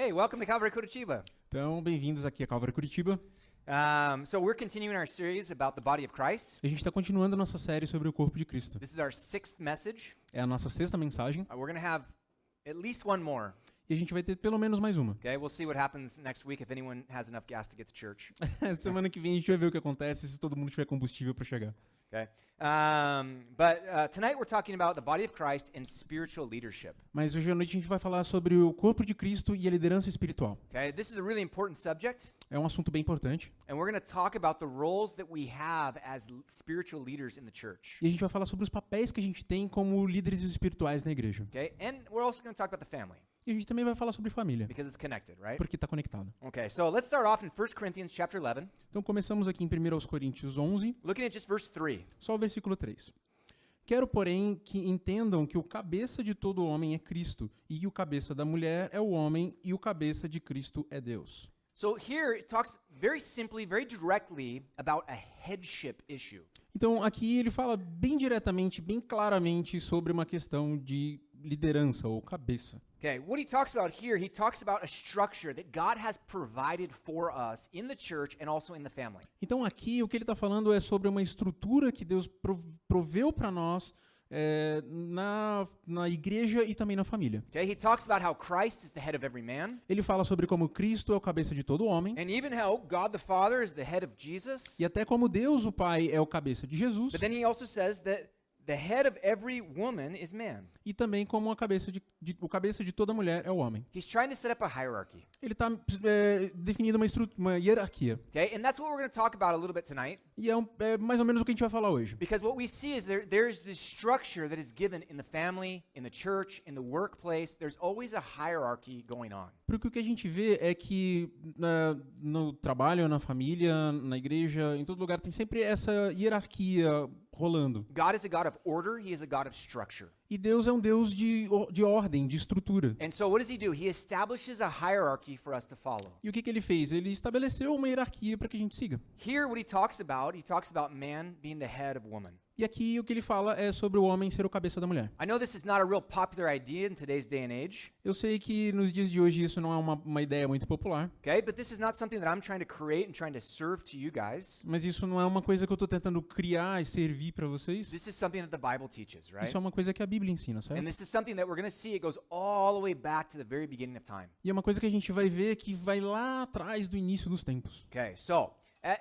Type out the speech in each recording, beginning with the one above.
Hey, welcome to Calvary Curitiba. Então, bem-vindos aqui a Calvary Curitiba. So we're continuing our series about the body of Christ. A gente está continuando a nossa série sobre o corpo de Cristo. This is our 6th message. É a nossa sexta mensagem We're going to have at least one more. e a gente vai ter pelo menos mais uma. Okay, we'll see what happens next week if anyone has enough gas to get to church. Semana que vem a gente vai ver o que acontece se todo mundo tiver combustível para chegar. Okay, but tonight we're talking about the body of Christ and spiritual leadership. Mas hoje à noite a gente vai falar sobre o corpo de Cristo e a liderança espiritual. Okay, this is a really important subject, É um assunto bem importante. and we're going to talk about the roles that we have as spiritual leaders in the church. E a gente vai falar sobre os papéis que a gente tem como líderes espirituais na igreja. Okay, and we're also going to talk about the family E a gente também vai falar sobre família, because it's connected, right? porque está conectado. Okay, so let's start off in 1 Corinthians chapter 11, Então começamos aqui em 1 Coríntios 11, looking at just verse 3. só o versículo 3. Quero, porém, que entendam que o cabeça de todo homem é Cristo, e que o cabeça da mulher é o homem, e o cabeça de Cristo é Deus. So here it talks very simply, very directly about a headship issue. Então, aqui ele fala bem diretamente, bem claramente sobre uma questão de liderança ou cabeça. Okay, what he talks about here, he talks about a structure that God has provided for us in the church and also in the family. Então, aqui o que ele está falando é sobre uma estrutura que Deus proveu para nós na igreja e também na família. Okay, he talks about how Christ is the head of every man, Ele fala sobre como Cristo é o cabeça de todo homem, and even how God the Father is the head of Jesus. e até como Deus, o Pai, é o cabeça de Jesus, But then he also says that the head of every woman is man. e também como o cabeça de toda mulher é o homem. He's trying to set up a hierarchy. Ele está definindo uma hierarquia. Okay, and that's what we're going to talk about a little bit tonight. E é mais ou menos o que a gente vai falar hoje. Because what we see is there's this structure that is given in the family, in the church, in the workplace. There's always a hierarchy going on. Porque o que a gente vê é que no trabalho, na família, na igreja, em todo lugar, tem sempre essa hierarquia rolando. God is a God of order. He is a God of structure. E Deus é um Deus de ordem, de estrutura. And so what does he do? He establishes a hierarchy for us to follow. E o que ele fez? Ele estabeleceu uma hierarquia para que a gente siga. Here what he talks about man being the head of woman. E aqui o que ele fala é sobre o homem ser o cabeça da mulher. I know this is not a real popular idea in today's day and age, Eu sei que nos dias de hoje isso não é uma ideia muito popular, okay? But this is not something that I'm trying to create and trying to serve to you guys. mas isso não é uma coisa que eu estou tentando criar e servir para vocês. This is something that the Bible teaches, right? Isso é uma coisa que a Bíblia ensina, And certo? this is something that we're going to see, it goes all the way back to the very beginning of time. E é uma coisa que a gente vai ver que vai lá atrás do início dos tempos. Okay, so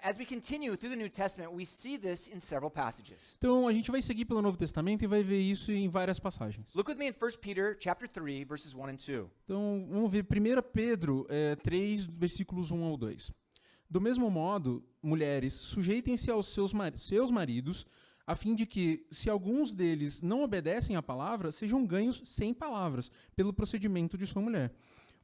as we continue through the New Testament, we see this in several passages. Então a gente vai seguir pelo Novo Testamento e vai ver isso em várias passagens. Look with me in 1 Peter chapter 3, verses 1 and 2. Então vamos ver 1 Pedro 3, versículos 1 ao 2. Do mesmo modo, mulheres, sujeitem-se aos seus maridos, a fim de que, se alguns deles não obedecem à palavra, sejam ganhos sem palavras, pelo procedimento de sua mulher,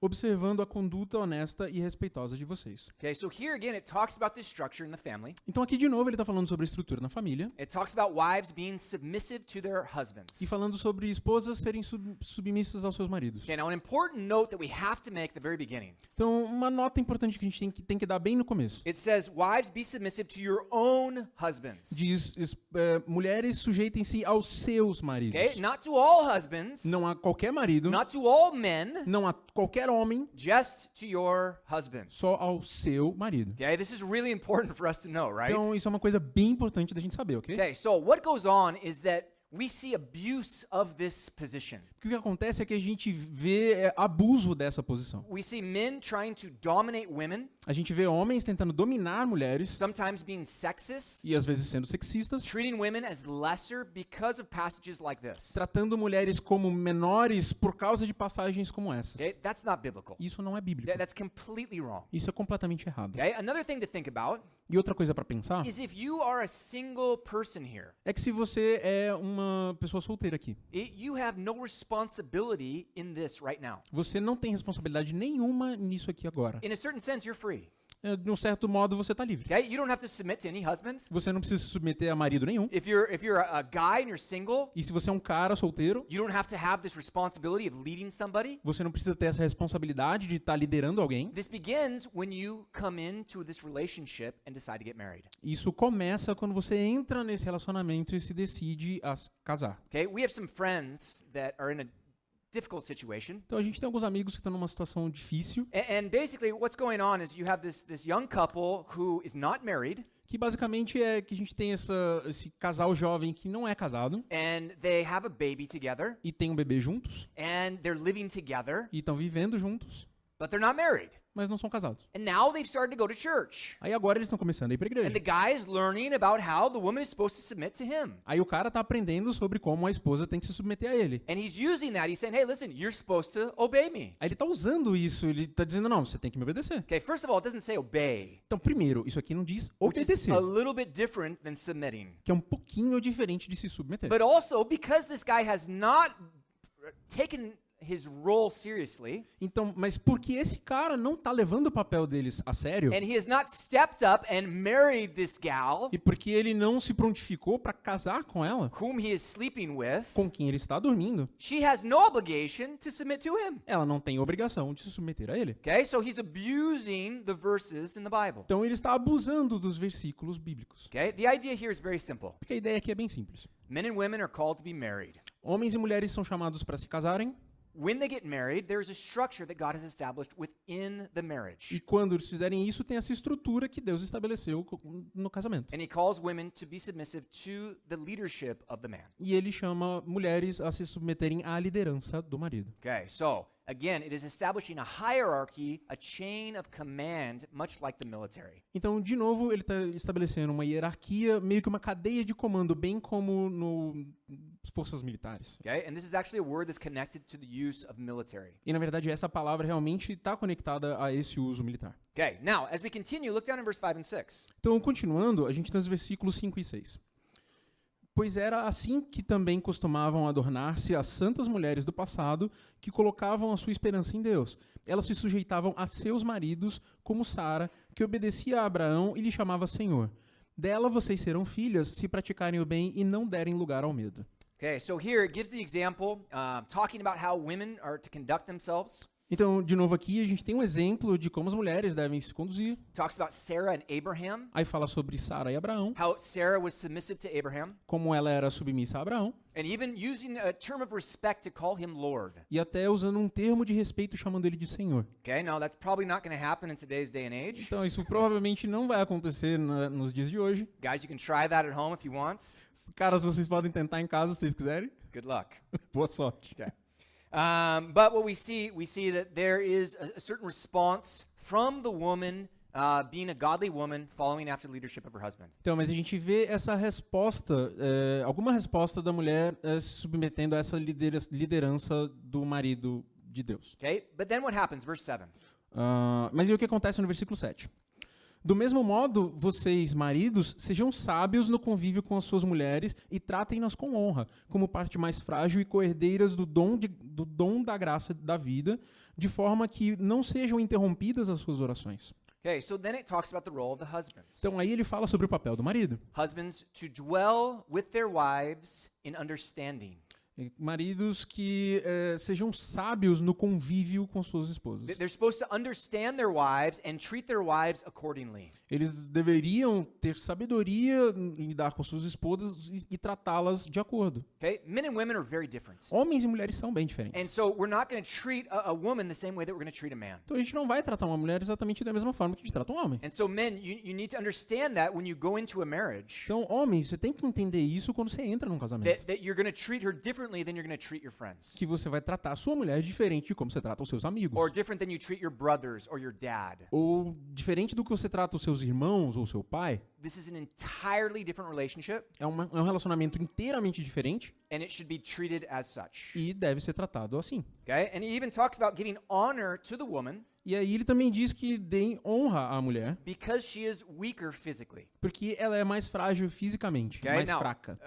observando a conduta honesta e respeitosa de vocês. Okay, so here again it talks about this structure in the family. Então aqui de novo ele está falando sobre a estrutura na família It talks about wives being submissive to their husbands. e falando sobre esposas serem submissas aos seus maridos. Okay, now an important note that we have to make at the very beginning. Então uma nota importante que a gente tem que dar bem no começo. It says, wives, be submissive to your own husbands. Diz, mulheres sujeitem-se aos seus maridos. Okay, not to all husbands, Não a qualquer marido, not to all men, não a qualquer homem, just to your husbands. só ao seu marido. Okay, this is really important for us to know, right? Então isso é uma coisa bem importante da gente saber, ok? Okay, so what goes on is that we see abuse of this position. Porque o que acontece é que a gente vê abuso dessa posição. We see men trying to dominate women, A gente vê homens tentando dominar mulheres sometimes being sexist, e às vezes sendo sexistas, treating women as lesser because of passages like this. tratando mulheres como menores por causa de passagens como essas. Okay, that's not biblical. Isso não é bíblico. That's completely wrong. Isso é completamente errado. Okay, another thing to think about E outra coisa para pensar is if you are a single person here, é que se você é uma pessoa solteira aqui, you have no responsibility in this right now. você não tem responsabilidade nenhuma nisso aqui agora. In a certain sense, you're free. De um certo modo, você está livre. Okay, you don't have to submit to any husband. Você não precisa se submeter a marido nenhum. If you're a guy and you're single, E se você é um cara solteiro, you don't have to have this responsibility of leading somebody. você não precisa ter essa responsabilidade de estar liderando alguém. This begins when you come into this relationship and decide to get married. Isso começa quando você entra nesse relacionamento e se decide a casar. Okay, we have some friends that are in a difficult situation. Então a gente tem alguns amigos que estão numa situação difícil, And basically, what's going on is you have this young couple who is not married, que basicamente é que a gente tem esse casal jovem que não é casado and they have a baby together, e tem um bebê juntos and they're living together, e estão vivendo juntos, but they're not married. mas não são casados. And now they've started to go to church. Aí agora eles estão começando a ir pra And the igreja. guy is learning about how the woman is supposed to submit to him. Aí o cara tá aprendendo sobre como a esposa tem que se submeter a ele. And he's using that. He's saying, hey, listen, you're supposed to obey me. Aí ele tá usando isso, ele tá dizendo, não, você tem que me obedecer. Okay, first of all, it doesn't say obey, Então, primeiro, isso aqui não diz which is obedecer, a little bit different than submitting. que é um pouquinho diferente de se submeter. But also, because this guy has not taken his role seriously, Então, mas porque esse cara não tá levando o papel deles a sério, and he has not stepped up and married this gal e porque ele não se prontificou pra casar com ela, whom he is sleeping with, com quem ele está dormindo, she has no obligation to submit to him. ela não tem obrigação de se submeter a ele. Okay, so he's abusing the verses in the Bible. Então ele está abusando dos versículos bíblicos. Okay, the idea here is very simple. Porque a ideia aqui é bem simples. Men and women are called to be married. Homens e mulheres são chamados para se casarem, When they get married, there's a structure that God has established within the e marriage. quando eles fizerem isso, tem essa estrutura que Deus estabeleceu no casamento. And he calls women to be submissive to the leadership of the man. E ele chama mulheres a se submeterem à liderança do marido. Okay, so again, it is establishing a hierarchy, a chain of command, much like the military. Então, de novo, ele está estabelecendo uma hierarquia, meio que uma cadeia de comando, bem como nas forças militares. Okay, and this is actually a word that's connected to the use of military. E, na verdade, essa palavra realmente está conectada a esse uso militar. Okay, now as we continue, look down in verse 5 and 6. Então, continuando, a gente tem os versículos 5 e 6. Pois era assim que também costumavam adornar-se as santas mulheres do passado, que colocavam a sua esperança em Deus. Elas se sujeitavam a seus maridos, como Sara, que obedecia a Abraão e lhe chamava Senhor. Dela vocês serão filhas, se praticarem o bem e não derem lugar ao medo. Okay, so here it gives the example, talking about how women are to conduct themselves. Então, de novo aqui, a gente tem um exemplo de como as mulheres devem se conduzir. Talks about Sarah and Abraham, Aí fala sobre Sara e Abraão, how Sarah was submissive to Abraham, como ela era submissa a Abraão, and even using a term of respect to call him Lord. e até usando um termo de respeito chamando ele de Senhor. Okay, now that's probably not going to happen in today's day and age. Então, isso provavelmente não vai acontecer nos dias de hoje. Guys, you can try that at home if you want. Caras, vocês podem tentar em casa se vocês quiserem. Good luck. Boa sorte. Okay. But what we see that there is a certain response from the woman being a godly woman, following after the leadership of her husband. Então, mas a gente vê essa resposta, alguma resposta da mulher se submetendo a essa liderança do marido de Deus. Okay, but then what happens? Verse 7. Mas e o que acontece no versículo 7? Do mesmo modo, vocês, maridos, sejam sábios no convívio com as suas mulheres e tratem-nas com honra, como parte mais frágil e coerdeiras do dom da graça da vida, de forma que não sejam interrompidas as suas orações. Okay, so then it talks about the role of the husbands. Então aí ele fala sobre o papel do marido. Husbands to dwell with their wives in understanding. Maridos que sejam sábios no convívio com suas esposas. They're supposed to understand their wives and treat their wives accordingly. Eles deveriam ter sabedoria em lidar com suas esposas e tratá-las de acordo. Okay, men and women are very different. Homens e mulheres são bem And diferentes. so we're not going to treat a woman the same way that we're going to treat a man. Então a gente não vai tratar uma mulher exatamente da mesma forma que a gente trata um homem. And so men, you need to understand that when you go into a marriage, Então, homens, você tem que entender isso quando você entra num casamento. that you're going to treat her differently than you're going to treat your friends. Que você vai tratar a sua mulher diferente de como você trata os seus amigos. Or different than you treat your brothers or your dad. Ou diferente do que você trata os seus irmãos ou seu pai. This is an entirely different relationship, É um relacionamento inteiramente diferente and it should be treated as such. e deve ser tratado assim. Okay? And he even talks about giving honor to the woman E aí ele também diz que deem honra à mulher, because she is weaker physically. porque ela é mais frágil fisicamente, Okay? mais Now, fraca.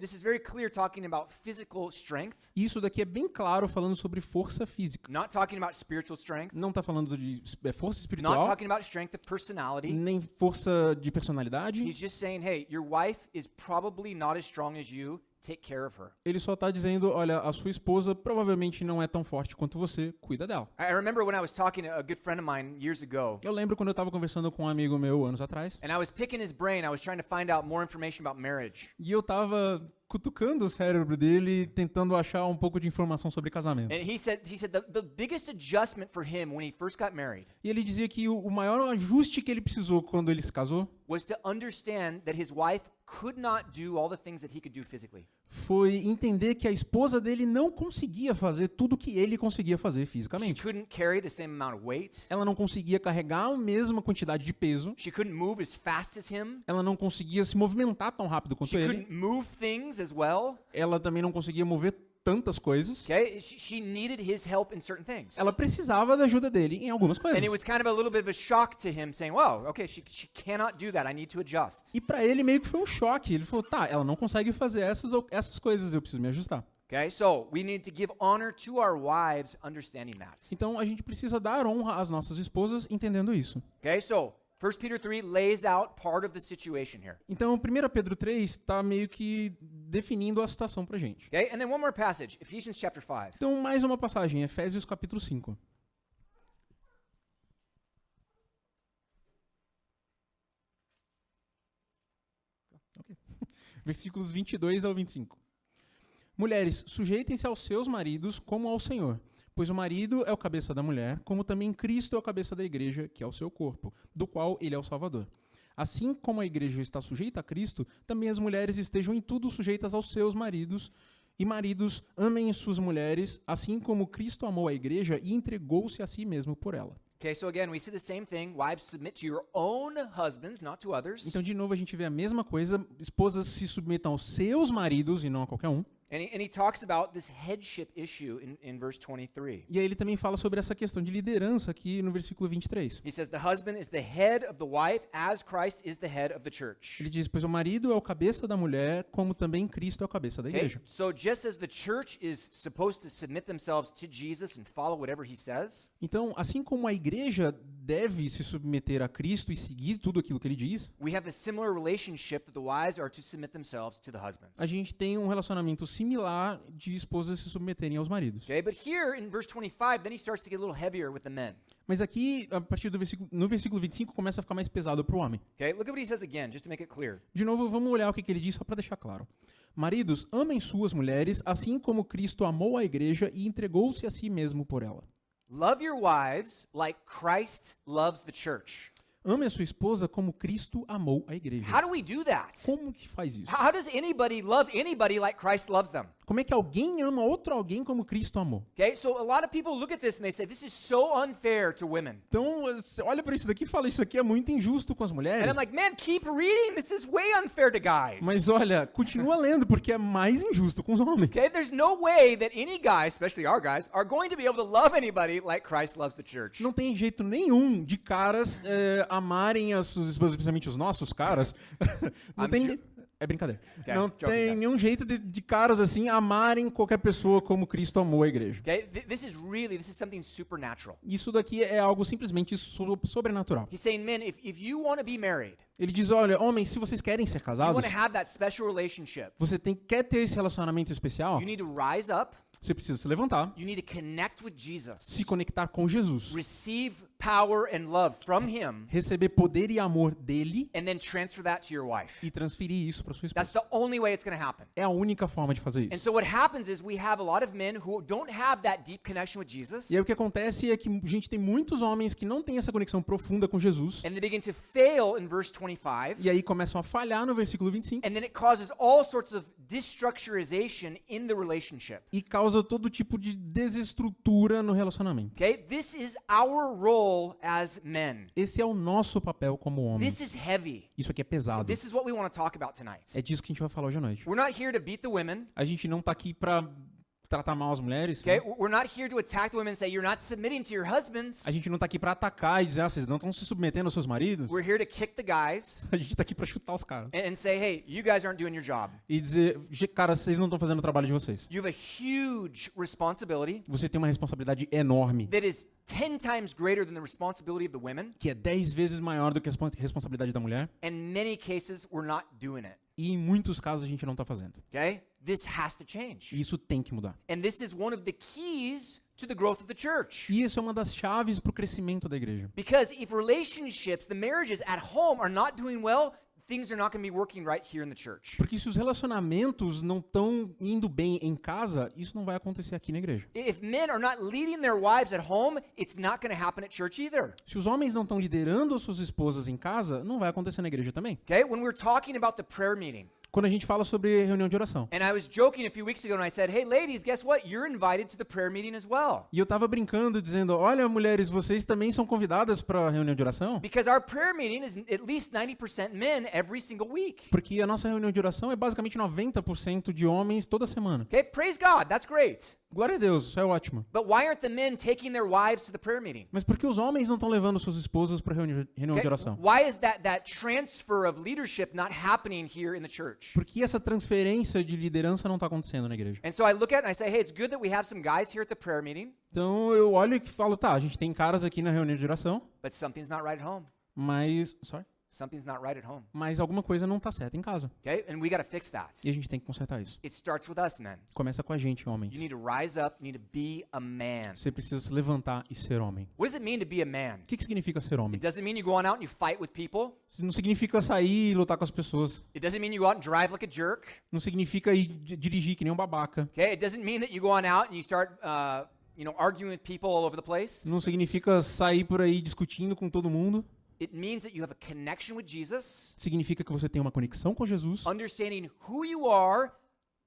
this is very clear talking about physical strength, Isso daqui é bem claro falando sobre força física. not talking about spiritual strength, Não está falando de força not espiritual, talking about strength of personality. nem força de personalidade. He's just saying, hey, your wife is probably not as strong as you. Take care of her. Ele só está dizendo, olha, a sua esposa provavelmente não é tão forte quanto você, cuida dela. I remember when I was talking to a good friend of mine years ago, Eu lembro quando eu estava conversando com um amigo meu anos atrás, and I was picking his brain. I was trying to find out more information about marriage. e eu estava cutucando o cérebro dele, tentando achar um pouco de informação sobre casamento. And he said the biggest adjustment for him when he first got married E ele dizia que o maior ajuste que ele precisou quando ele se casou was to understand that his wife could not do all the things that he could do physically. foi entender que a esposa dele não conseguia fazer tudo que ele conseguia fazer She fisicamente. couldn't carry the same amount of weight. Ela não conseguia carregar a mesma quantidade de peso. She couldn't move as fast as him. Ela não conseguia se movimentar tão rápido quanto She ele. couldn't move things as well. Ela também não conseguia mover tantas coisas. Okay? She needed his help in certain things. Ela precisava da ajuda dele em algumas coisas. And it was kind of a little bit of a shock to him saying, "Wow, okay, she cannot do that. I need to adjust." E pra ele meio que foi um choque. Ele falou, tá, ela não consegue fazer essas coisas, eu preciso me ajustar. Okay? So, we need to give honor to our wives understanding that. Então a gente precisa dar honra às nossas esposas entendendo isso. Okay? So, 1 Peter 3 lays out part of the situation here. Então 1 Pedro 3 está meio que definindo a situação pra gente. Okay? And then one more passage, Ephesians chapter 5. Então mais uma passagem, Efésios capítulo 5. Versículos 22 ao 25. Mulheres, sujeitem-se aos seus maridos como ao Senhor, pois o marido é o cabeça da mulher, como também Cristo é o cabeça da igreja, que é o seu corpo, do qual ele é o Salvador. Assim como a igreja está sujeita a Cristo, também as mulheres estejam em tudo sujeitas aos seus maridos, e maridos amem suas mulheres, assim como Cristo amou a igreja e entregou-se a si mesmo por ela. Okay, so again, we see the same thing. Wives, submit to your own husbands, not to others. Então, de novo, a gente vê a mesma coisa. Esposas se submetam aos seus maridos e não a qualquer um. And he talks about this headship issue in verse 23. E aí ele também fala sobre essa questão de liderança aqui no versículo 23. He says, the husband is the head of the wife as Christ is the head of the church. Ele diz, pois o marido é o cabeça da mulher, como também Cristo é o cabeça da Okay, igreja. so just as the church is supposed to submit themselves to Jesus and follow whatever he says, Então, assim como a igreja deve se submeter a Cristo e seguir tudo aquilo que ele diz, we have a similar relationship that the wives are to submit themselves to the husbands. a gente tem um relacionamento similar de esposas se submeterem aos maridos. Okay, but here in verse 25, then he starts to get a little heavier with the men. Mas aqui, a partir do no versículo 25, começa a ficar mais pesado para o homem. Okay, look at what he says again, just to make it clear. De novo, vamos olhar o que ele diz só para deixar claro. Maridos, amem suas mulheres, assim como Cristo amou a igreja e entregou-se a si mesmo por ela. Love your wives like Christ loves the church. Ame a sua esposa como Cristo amou a igreja. How do we do that? Como que faz isso? How does anybody love anybody like Christ loves them? Como é que alguém ama outro alguém como Cristo amou? Okay, so a lot of people look at this and they say, this is so unfair to women. Então, você olha para isso daqui e fala, isso aqui é muito injusto com as mulheres. And I'm like, man, keep reading. This is way unfair to guys. Mas olha, continua lendo, porque é mais injusto com os homens. Okay, there's no way that any guy, especially our guys, are going to be able to love anybody like Christ loves the church. Não tem jeito nenhum de caras amarem as suas esposas, especialmente os nossos caras. Não I'm tem... ju- É brincadeira. Okay, Não joking, tem guys. nenhum jeito de caras assim amarem qualquer pessoa como Cristo amou a igreja. Okay, this is something supernatural. Isso daqui é algo simplesmente sobrenatural. He's saying, men, if you want to be married, Ele diz, olha, homens, se vocês querem ser you casados, want to have that special relationship, você quer ter esse relacionamento especial, you need to rise up, você precisa se levantar, you need to connect with Jesus, se conectar com Jesus, receive power and love from him, receber poder e amor dele and then transfer that to your wife. e transferir isso para sua That's esposa. the only way it's going to happen. É a única forma de fazer And isso. so what happens is we have a lot of men who don't have that deep connection with Jesus, E aí o que acontece é que a gente tem muitos homens que não têm essa conexão profunda com Jesus, and they begin to fail in verse 25. e aí começam a falhar no versículo 25, And then it causes all sorts of destructurization in the relationship. e causa todo tipo de desestrutura no relacionamento. Okay? This is our role as men. Esse é o nosso papel como homens. This is heavy. Isso aqui é pesado. This is what we want to talk about tonight. É disso que a gente vai falar hoje à noite. We're not here to beat the women. A gente não tá aqui pra tratar mal as mulheres. Okay? We're not here to attack the women and say you're not submitting to your husbands. A gente não tá aqui pra atacar e dizer, vocês não estão se submetendo aos seus maridos. We're here to kick the guys A gente tá aqui pra chutar os caras. and say, hey, you guys aren't doing your job. E dizer, cara, vocês não estão fazendo o trabalho de vocês. You have a huge responsibility Você tem uma responsabilidade enorme, that is 10 times greater than the responsibility of the women. que é 10 vezes maior do que a responsabilidade da mulher. In many cases, we're not doing it. E em muitos casos a gente não tá fazendo. Okay? This has to change. E isso tem que mudar. And this is one of the keys to the growth of the church. E isso é uma das chaves pro crescimento da igreja. Because if relationships, the marriages at home are not doing well, things are not going to be working right here in the church. Porque se os relacionamentos não estão indo bem em casa, isso não vai acontecer aqui na igreja. If men are not leading their wives at home, it's not going to happen at church either. Se os homens não estão liderando as suas esposas em casa, não vai acontecer na igreja também. Okay? When we're talking about the prayer meeting, Quando a gente fala sobre reunião de oração. and I was joking a few weeks ago and I said, hey ladies, guess what? You're invited to the prayer meeting as well. E eu tava brincando, dizendo, olha, mulheres, vocês também são convidadas para a reunião de oração? Because our prayer meeting is at least 90% men every single week. Porque a nossa reunião de oração é basicamente 90% de homens toda semana. Okay? Praise God. That's great. Glória a Deus, isso é ótimo. But why aren't the men taking their wives to the prayer meeting? Mas por que os homens não estão levando suas esposas para a reunião Okay? de oração? Why is that transfer of leadership not happening here in the church? Por que essa transferência de liderança não está acontecendo na igreja? And so I look at it and I say, hey, it's good that we have some guys here at the prayer meeting, Então eu olho e falo, tá, a gente tem caras aqui na reunião de oração, but something's not right at home. Something's not right at home. mas alguma coisa não está certa em casa. Okay? And we got to fix that. E a gente tem que consertar isso. It starts with us, men. Começa com a gente, You homens. need to rise up, you need to be a man. Você precisa se levantar e ser homem. What does it mean to be a man? O que significa ser homem? It doesn't mean you go on out and you fight with people. Não significa sair e lutar com as pessoas. It doesn't mean you go out and drive like a jerk. Não significa ir dirigir que nem um babaca. Okay? It doesn't mean that you go on out and you start, arguing with people all over the place. Não significa sair por aí discutindo com todo mundo. It means that you have a connection with Jesus, Significa que você tem uma conexão com Jesus understanding who you are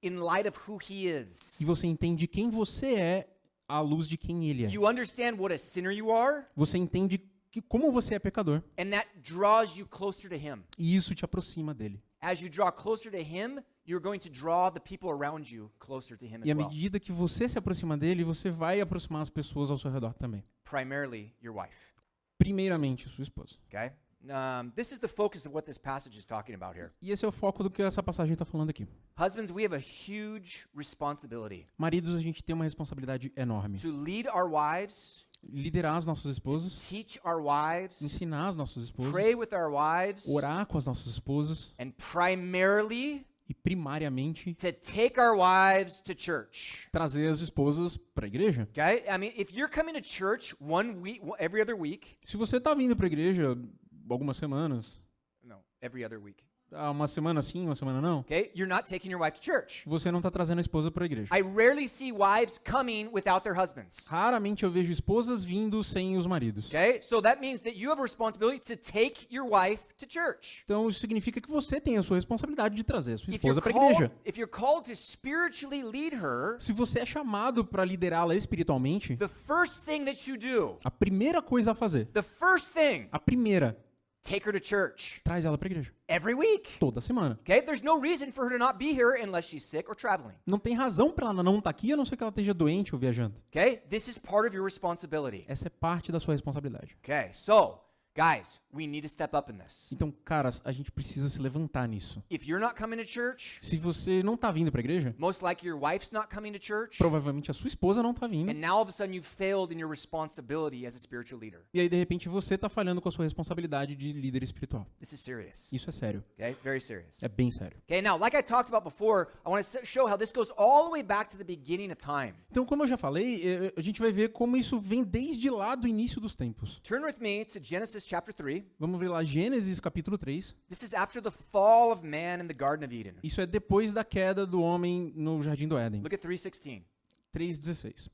in light of who he is. e você entende quem você é à luz de quem ele é. You understand what a sinner you are, Você entende como você é pecador and that draws you closer to him. e isso te aproxima dele. As you draw closer to him, you're going to draw the people around you closer to him E à as well. medida que você se aproxima dele, você vai aproximar as pessoas ao seu redor também. Primarily, your wife. Primeiramente, sua esposa. Okay? This is the focus of what this passage is talking about here. E esse é o foco do que essa passagem está falando aqui. Husbands, we have a huge responsibility Maridos, a gente tem uma responsabilidade enorme. to lead our wives, Liderar as nossas esposas, teach our wives, ensinar as nossas esposas, pray with our wives, orar com as nossas esposas and primarily e primariamente to take our wives to church. trazer as esposas para a igreja. Okay? I mean, if you're coming to church every other week, Se você está vindo para a igreja algumas semanas, no, every other week, uma semana sim, uma semana não, okay, you're not taking your wife to church. você não está trazendo a esposa para a igreja. I rarely see wives coming without their husbands. Raramente eu vejo esposas vindo sem os maridos. Okay? So that means that you have a responsibility to take your wife to church. Então isso significa que você tem a sua responsabilidade de trazer a sua If you're esposa para a igreja. if you're called to spiritually lead her, Se você é chamado para liderá-la espiritualmente, the first thing that you do, a primeira coisa a fazer, the first thing, a primeira, take her to church traz ela para a igreja. every week. Toda semana. Okay? There's no reason for her to not be here unless she's sick or traveling. Não tem razão para ela não estar aqui, a não ser que ela esteja doente ou viajando. Okay? This is part of your responsibility. Essa é parte da sua responsabilidade. Okay? So, guys, we need to step up in this. Então, caras, a gente precisa se levantar nisso. If you're not coming to church, Se você não tá vindo para a igreja, most likely your wife's not coming to church, provavelmente a sua esposa não tá vindo. and now all of a sudden you've failed in your responsibility as a spiritual leader. E aí, de repente, você tá falhando com a sua responsabilidade de líder espiritual. This is serious. Isso é sério. Okay? Very serious. É bem sério. Okay, now, like I talked about before, I want to show how this goes all the way back to the beginning of time. Então, como eu já falei, a gente vai ver como isso vem desde lá do início dos tempos. Turn with me to Genesis chapter 3. Vamos ver lá Gênesis capítulo 3. This is after the fall of man in the Garden of Eden. Isso é depois da queda do homem no Jardim do Éden. Look at 3:16. 3:16.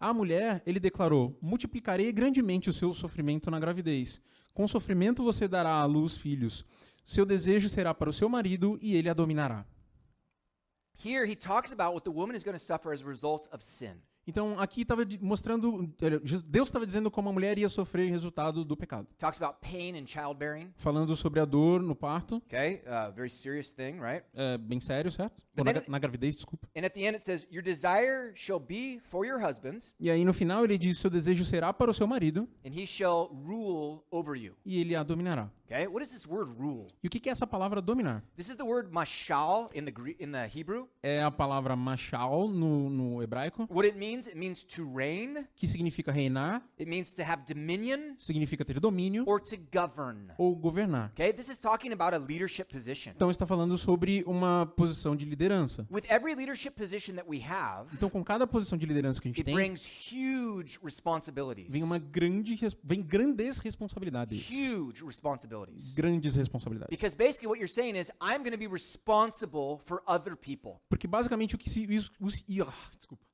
À mulher, ele declarou: multiplicarei grandemente o seu sofrimento na gravidez. Com sofrimento você dará à luz filhos. Seu desejo será para o seu marido e ele a dominará. Here he talks about what the woman is going to suffer as a result of sin. Então, aqui estava mostrando, Deus estava dizendo como a mulher ia sofrer resultado do pecado. Talks about pain in childbearing. Falando sobre a dor no parto. Okay, very serious thing, right? É bem sério, certo? Ou But then- na gravidez, desculpa. And at the end it says, "Your desire shall be for your husband, E aí, no final, ele diz: seu desejo será para o seu marido and he shall rule over you." e ele a dominará. Okay, what is this word rule? E o que é essa palavra dominar? This is the word mashal in the Hebrew. É a palavra mashal no hebraico, What it means to reign, que significa reinar, it means to have dominion, significa ter domínio or to govern. ou governar. Okay, this is talking about a leadership position. Então está falando sobre uma posição de liderança. With every leadership position that we have, Então com cada posição de liderança que a gente it tem, brings huge responsibilities. vem grandes responsabilidades. Huge responsibilities. responsibilities. grandes responsabilidades. Because basically what you're saying is, I'm going to be responsible for other people. Porque basicamente o que desculpa.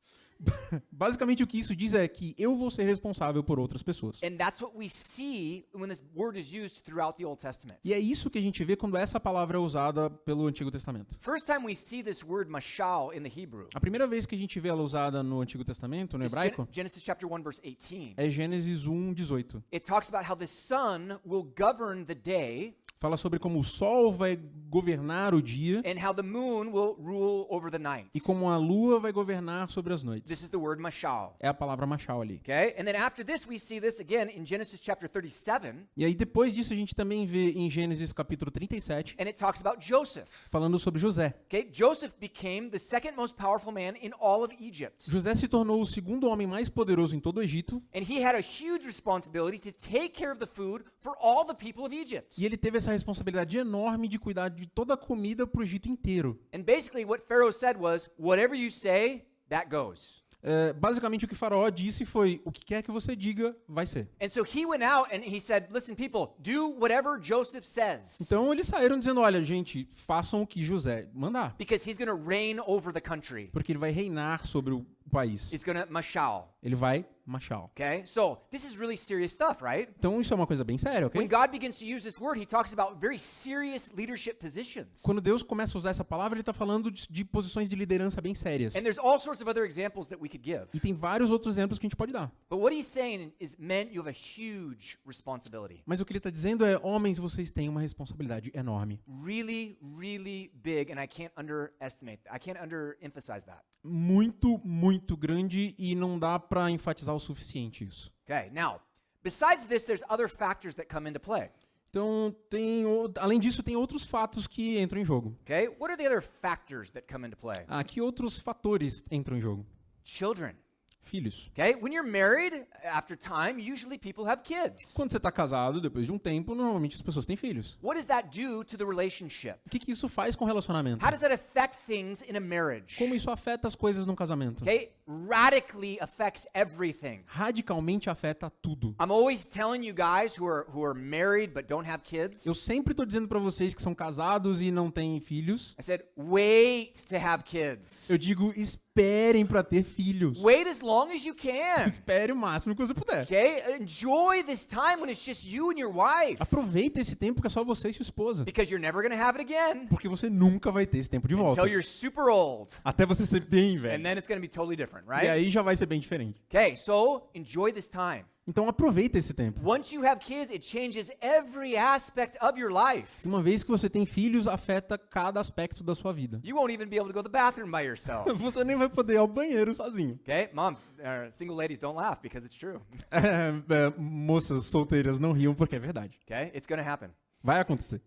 Basicamente o que isso diz é que eu vou ser responsável por outras pessoas. And that's what we see when this word is used throughout the Old Testament. E é isso que a gente vê quando essa palavra é usada pelo Antigo Testamento. First time we see this word mashal in the Hebrew. A primeira vez que a gente vê ela usada no Antigo Testamento, no is hebraico, Genesis chapter 1 verse 18. é Gênesis 1:18. It talks about how the sun will govern the day Fala sobre como o sol vai governar o dia and how the moon will rule over the night. e como a lua vai governar sobre as noites. This is the word mashal. É a palavra machal ali. Okay? And then after this we see this again in Genesis chapter 37, E aí depois disso a gente também vê em Gênesis capítulo 37, and it talks about Joseph. falando sobre José. Okay? Joseph became the second most powerful man in all of Egypt. José se tornou o segundo homem mais poderoso em todo o Egito And he had a huge responsibility to take care of the food for all the people of Egypt. e ele teve essa responsabilidade enorme de cuidar de toda a comida para o Egito inteiro. And basically what Pharaoh said was, whatever you say, that goes. Basicamente o que Faraó disse foi, o que quer que você diga, vai ser. And so he went out and he said, listen people, do whatever Joseph says. Então eles saíram dizendo, olha gente, façam o que José mandar, Because he's going to reign over the country. porque ele vai reinar sobre o país. He's going to mashal. Ele vai machal. Okay? So this is really serious stuff, right? Então isso é uma coisa bem séria, When ok? God begins to use this word, he talks about very serious leadership positions. Quando Deus começa a usar essa palavra, ele está falando de posições de liderança bem sérias. And there's all sorts of other examples that we could give. E tem vários outros exemplos que a gente pode dar. But what he's saying is, men, you have a huge responsibility. Mas o que ele está dizendo é, homens, vocês têm uma responsabilidade enorme. Really, really big, and I can't underemphasize that. Muito, muito grande e não dá para enfatizar o suficiente isso. Okay, now, besides this, there's other factors that come into play. Então, além disso, tem outros fatos que entram em jogo. Okay, what are the other factors that come into play? Que outros fatores entram em jogo? Children. Filhos. Okay, when you're married, after time, usually people have kids. Quando você está casado, depois de um tempo, normalmente as pessoas têm filhos. What does that do to the relationship? O que isso faz com o relacionamento? How does that affect things in a marriage? Como isso afeta as coisas num casamento? Okay, radically affects everything. Radicalmente afeta tudo. I'm always telling you guys who are married but don't have kids. Eu sempre estou dizendo para vocês que são casados e não têm filhos. I said, wait to have kids. Eu digo, esperem para ter filhos. Wait as long as you can. Espere o máximo que você puder. Okay? Enjoy this time when it's just you and your wife. Aproveita esse tempo que é só você e sua esposa. Because you're never going to have it again Porque você nunca vai ter esse tempo de volta. until you're super old. Até você ser bem And velho. then it's going to be totally different, E right? aí já vai ser bem diferente. Okay, so enjoy this time. Então aproveita esse tempo. Once you have kids, it changes every aspect of your life. Uma vez que você tem filhos, afeta cada aspecto da sua vida. You won't even be able to go to the bathroom by yourself. Você nem vai poder ir ao banheiro sozinho. Okay? Moms, single ladies, don't laugh because it's true. Moças solteiras não riam porque é verdade. Okay? It's going to happen. Vai acontecer.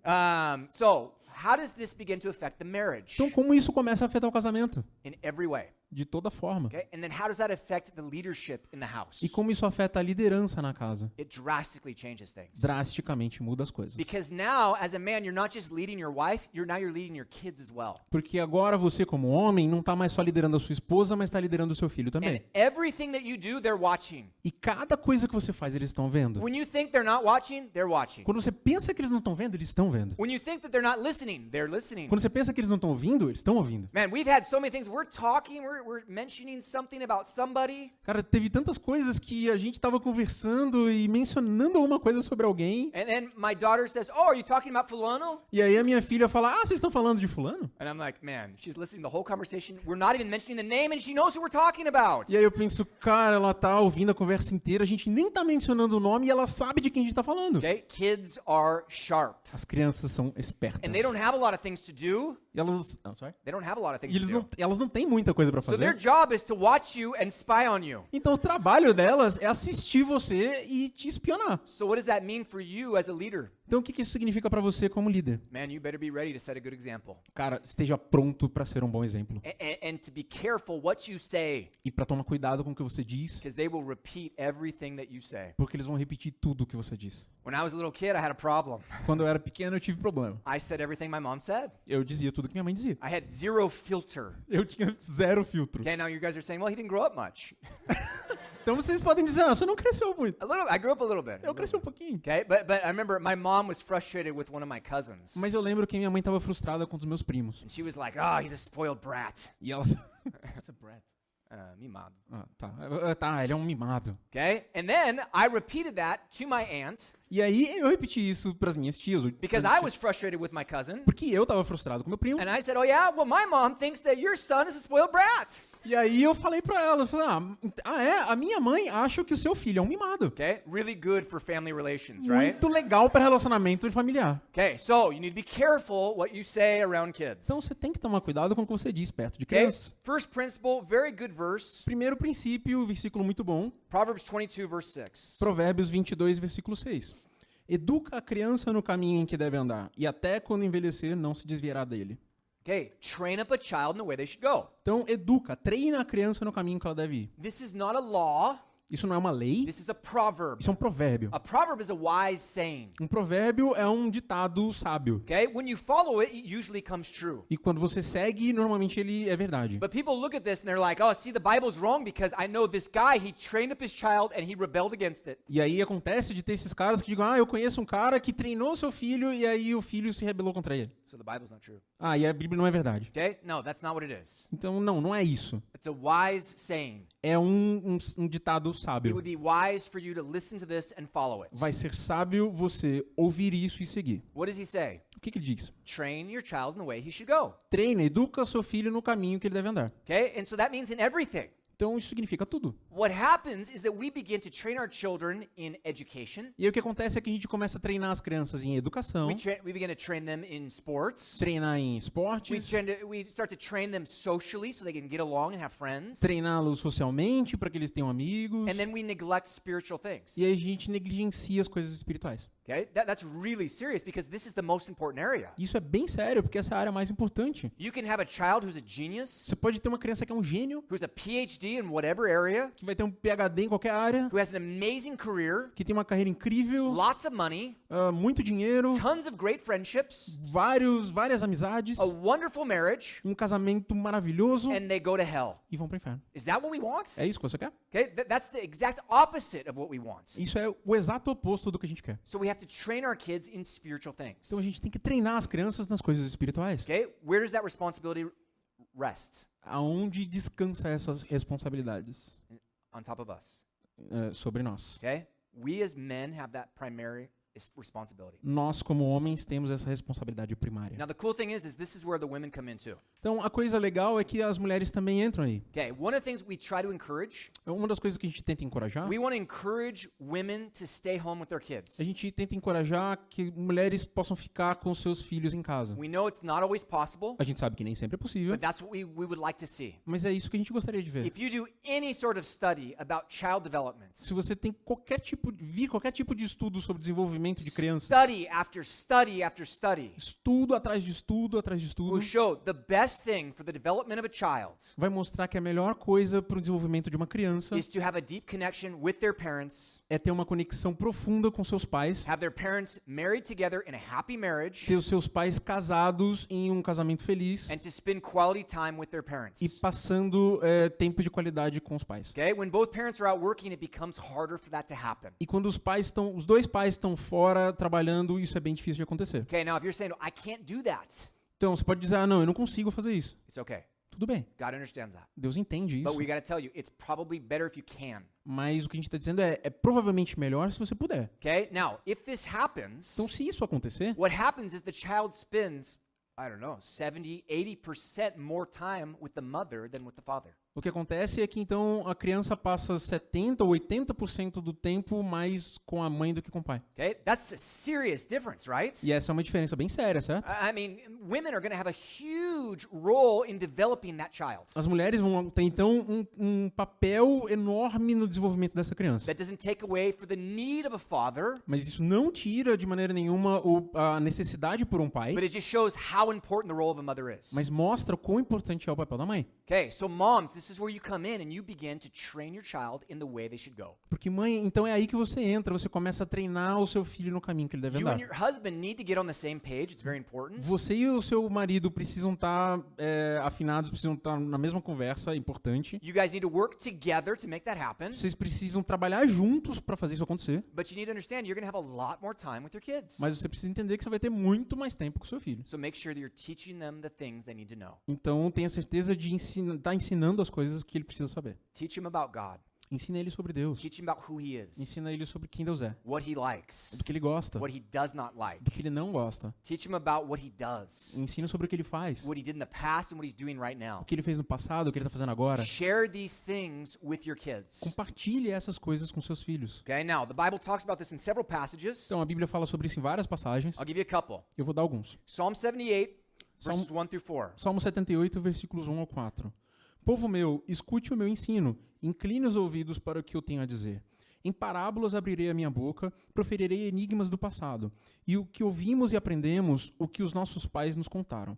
So, how does this begin to affect the marriage? Então como isso começa a afetar o casamento? In every way. De toda forma. Okay? And then how does that affect the leadership in the house? E como isso afeta a liderança na casa? It drastically changes things. Drasticamente muda as coisas. Because now, as a man, you're not just leading your wife, you're leading your kids as well. Porque agora você, como homem, não está mais só liderando a sua esposa, mas está liderando o seu filho And também. everything that you do, they're watching. E cada coisa que você faz, eles estão vendo. When you think they're not watching, they're watching. Quando você pensa que eles não estão vendo, eles estão vendo. When you think that they're not listening, they're listening. Quando você pensa que eles não estão ouvindo, eles estão ouvindo. Man, we've had so many things. We're talking, we're mentioning something about somebody. Cara, teve tantas coisas que a gente estava conversando e mencionando alguma coisa sobre alguém. And then my daughter says, "Oh, are you talking about fulano?" E aí a minha filha fala, vocês estão falando de fulano? And I'm like, man, she's listening to the whole conversation. We're not even mentioning the name and she knows who we're talking about. E aí eu penso, cara, ela tá ouvindo a conversa inteira, a gente nem tá mencionando o nome e ela sabe de quem a gente tá falando. Okay? Kids are sharp. As crianças são espertas. And they don't have a lot of things to do. E elas, sorry? They don't have a lot of E things to do. elas não têm muita coisa pra So their fazer. job is to watch you and spy on you. Então o trabalho delas é assistir você e te espionar. So what does that mean for you as a leader? Então o que isso significa pra você como líder? Man, you better be ready to set a good example. Cara, esteja pronto pra ser um bom exemplo. And to be careful what you say, E pra tomar cuidado com o que você diz, because they will repeat everything that you say. porque eles vão repetir tudo o que você diz. When I was a little kid, I had a problem. Quando eu era pequeno, eu tive problema. I said everything my mom said. Eu dizia tudo que minha mãe dizia. I had zero filter. Eu tinha zero filtro. Okay, now you guys are saying, well, he didn't grow up much. Então vocês podem dizer, você não cresceu muito. I grew up a little bit. Eu cresci um pouquinho. Okay, but I remember my mom was frustrated with one of my cousins. Mas eu lembro que minha mãe estava frustrada com um dos meus primos. And she was like, "Oh, he's a spoiled brat." E ela... What's a brat? Mimado. Tá, ele é um mimado. Okay? And then I repeated that to my aunt E aí eu repeti isso pras minhas tias. because I was frustrated with my cousin. Porque eu tava frustrado com meu primo. And I said, "Oh yeah, well my mom thinks that your son is a spoiled brat." E aí eu falei pra ela, eu falei, a minha mãe acha que o seu filho é um mimado. Okay? Really good for family relations, right? Muito legal pra relacionamento familiar. Okay, so you need to be careful what you say around kids. Então você tem que tomar cuidado com o que você diz perto de Okay? crianças. First principle, very good verse. Primeiro princípio, versículo muito bom. Proverbs 22 verse 6. Provérbios 22, versículo 6. Educa a criança no caminho em que deve andar, e até quando envelhecer não se desviará dele. Okay, train up a child in the way they should go. Então, educa, treina a criança no caminho que ela deve ir. This is not a law. Isso não é uma lei, This is a proverb. isso é um provérbio. A proverb is a wise saying. Um provérbio é um ditado sábio. Okay? When you follow it, it usually comes true. E quando você segue, normalmente ele é verdade. But people look at this and they're like, "Oh, see, the Bible's wrong because I know this guy, he trained up his child and he rebelled against it." E aí acontece de ter esses caras que digam, eu conheço um cara que treinou seu filho e aí o filho se rebelou contra ele. So the Bible's not true. E a Bíblia não é verdade. Okay? No, that's not what it is. Então, não é isso. It's a wise saying. É um ditado It sábio. would be wise for you to listen to this and follow it. Vai ser sábio você ouvir isso e seguir. What does he say? O que ele diz? Train your child in the way he should go. Treina, educa seu filho no caminho que ele deve andar. Okay? And so that means in everything. Então, isso significa tudo. What happens is that we begin to train our children in education. E aí o que acontece é que a gente começa a treinar as crianças em educação, We begin to train them in sports. treinar em esportes, We start to train them socially so they can get along and have friends. treiná-los socialmente para que eles tenham amigos. And then we neglect spiritual things. E aí a gente negligencia as coisas espirituais. Okay? That's really serious because this is the most important area. Isso é bem sério, porque essa é a área mais importante. You can have a child who's a genius, Você pode ter uma criança que é um gênio, who's a PhD in whatever area, que vai ter um PhD em qualquer área, who has an amazing career, que tem uma carreira incrível, lots of money, muito dinheiro, tons of great friendships, várias amizades, a wonderful marriage, um casamento maravilhoso and they go to hell. e vão para o inferno. Is that what we want? É isso que você quer? Okay? That's the exact opposite of what we want. Isso é o exato oposto do que a gente quer. So we have to train our kids in spiritual things. Então a gente tem que treinar as crianças nas coisas espirituais. Okay? Where does that responsibility rest? Aonde descansa essas responsabilidades On top of us. sobre nós? Okay? We as men have that primary responsibility. Nós, como homens, temos essa responsabilidade primária. Now the cool thing is this is where the women come in too. Então, a coisa legal é que as mulheres também entram aí. Okay, one of the things we try to encourage, Uma das coisas que a gente tenta encorajar, we want to encourage women to stay home with their kids. a gente tenta encorajar que mulheres possam ficar com seus filhos em casa. We know it's not always possible, A gente sabe que nem sempre é possível, but that's what we would like to see. mas é isso que a gente gostaria de ver. If you do any sort of study about child development, Se você tem qualquer tipo de estudo sobre desenvolvimento de crianças, study after study after study estudo atrás de estudo atrás de estudo, will show the best thing for the development of a child vai mostrar que a melhor coisa para o desenvolvimento de uma criança is to have a deep connection with their parents, é ter uma conexão profunda com seus pais, have their parents married together in a happy marriage, ter os seus pais casados em um casamento feliz and to spend quality time with their parents. e passando tempo de qualidade com os pais. Okay? When both parents are out working, it becomes harder for that to happen. E quando os dois pais estão fora trabalhando, isso é bem difícil de acontecer. Okay, now if you're saying, I can't do that, Então você pode dizer, não, eu não consigo fazer isso. it's okay. Tudo bem, God understands that. Deus entende But isso. we got to tell you, it's probably better if you can. Mas o que a gente está dizendo é provavelmente melhor se você puder. Okay? Now, if this happens, Então se isso acontecer, what happens is the child spends, I don't know, 70, 80% more time with the mother than with the father. o que acontece é que então a criança passa 70 ou 80% do tempo mais com a mãe do que com o pai. Okay? That's a serious difference, right? E essa é uma diferença bem séria, certo? I mean, women are going to have a huge role in developing that child. As mulheres vão ter então um papel enorme no desenvolvimento dessa criança. That doesn't take away for the need of a father, Mas isso não tira de maneira nenhuma a necessidade por um pai, but it just shows how important the role of a mother is. mas mostra o quão importante é o papel da mãe. Okay, so moms, this this is where you come in and you begin to train your child in the way they should go. Porque mãe, então é aí que você entra, você começa a treinar o seu filho no caminho que ele deve You and andar. your husband need to get on the same page. It's very important. Você e o seu marido precisam estar afinados, precisam estar na mesma conversa, é importante. You guys need to work together to make that happen. Vocês precisam trabalhar juntos para fazer isso acontecer. But you need to understand you're going to have a lot more time with your kids. Mas você precisa entender que você vai ter muito mais tempo com o seu filho. So make sure that you're teaching them the things they need to know. Então tenha certeza de estar ensinando as coisas que ele precisa saber. Teach him about God. Ensina ele sobre Deus. Teach him about who he is. Ensina ele sobre quem Deus é. What he likes. Do que ele gosta. What he does not like. Do que ele não gosta. Teach him about what he does. Ensina sobre o que ele faz. What he did in the past and what he's doing right now. O que ele fez no passado, o que ele está fazendo agora. Share these things with your kids. Compartilhe essas coisas com seus filhos. Okay, now the Bible talks about this in several passages. Então a Bíblia fala sobre isso em várias passagens. I'll give you a couple. Eu vou dar alguns. Psalm 78, Salmo- verses 1 through 4. Salmo 78, versículos 1 ao 4. Povo meu, escute o meu ensino, incline os ouvidos para o que eu tenho a dizer. Em parábolas abrirei a minha boca, proferirei enigmas do passado, e o que ouvimos e aprendemos, o que os nossos pais nos contaram.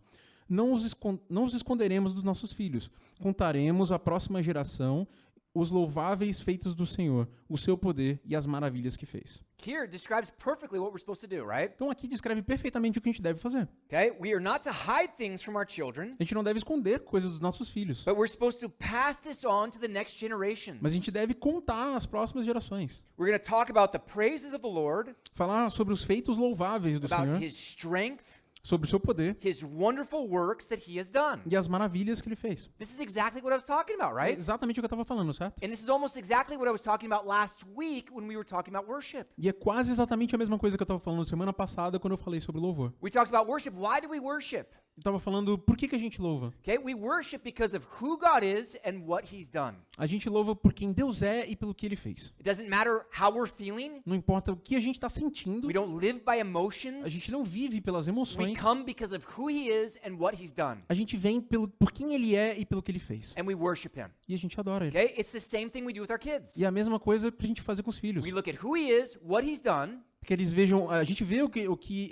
Não os esconderemos dos nossos filhos, contaremos à próxima geração os louváveis feitos do Senhor, o seu poder e as maravilhas que fez. Here it describes perfectly what we're supposed to do, right? Então aqui descreve perfeitamente o que a gente deve fazer. Okay, we are not to hide things from our children, A gente não deve esconder coisas dos nossos filhos, but we're supposed to pass this on to the next generation. mas a gente deve contar às próximas gerações. We're going to talk about the praises of the Lord, Falar sobre os feitos louváveis do about Senhor, his strength, sobre o seu poder his wonderful works that he has done. e as maravilhas que ele fez. This is exactly what I was talking about, É right? exatamente o que eu estava falando, certo? And this is almost exactly what I was talking about last week when we were talking about worship. E é quase exatamente a mesma coisa que eu estava falando semana passada quando eu falei sobre louvor. We talked about worship. Why do we worship? Eu estava falando por que a gente louva. Okay, we worship because of who God is and what he's done. A gente louva por quem Deus é e pelo que ele fez. It doesn't matter how we're feeling. Não importa o que a gente está sentindo, We don't live by a emotions. gente não vive pelas We emoções. come because of who he is and what he's done. A gente vem por quem ele é e pelo que ele fez. And we worship him. E a gente adora ele. Okay? It's the same thing we do with our kids. E é a mesma coisa pra gente fazer com os filhos. We look at who he is, what he's done, Porque eles vejam, a gente vê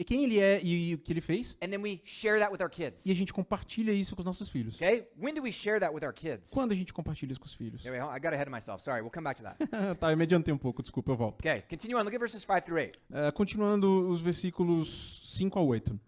quem ele é e o que ele fez, and then we share that with our kids. e a gente compartilha isso com os nossos filhos. Okay? When do we share that with our kids? Quando a gente compartilha isso com os filhos? Okay, wait, I got ahead of myself. Sorry, we'll come back to that. Tá, eu me adiantei um pouco, desculpa, eu volto. Okay, continue on. Look at verses 5 through 8. Continuando os versículos 5 ao 8.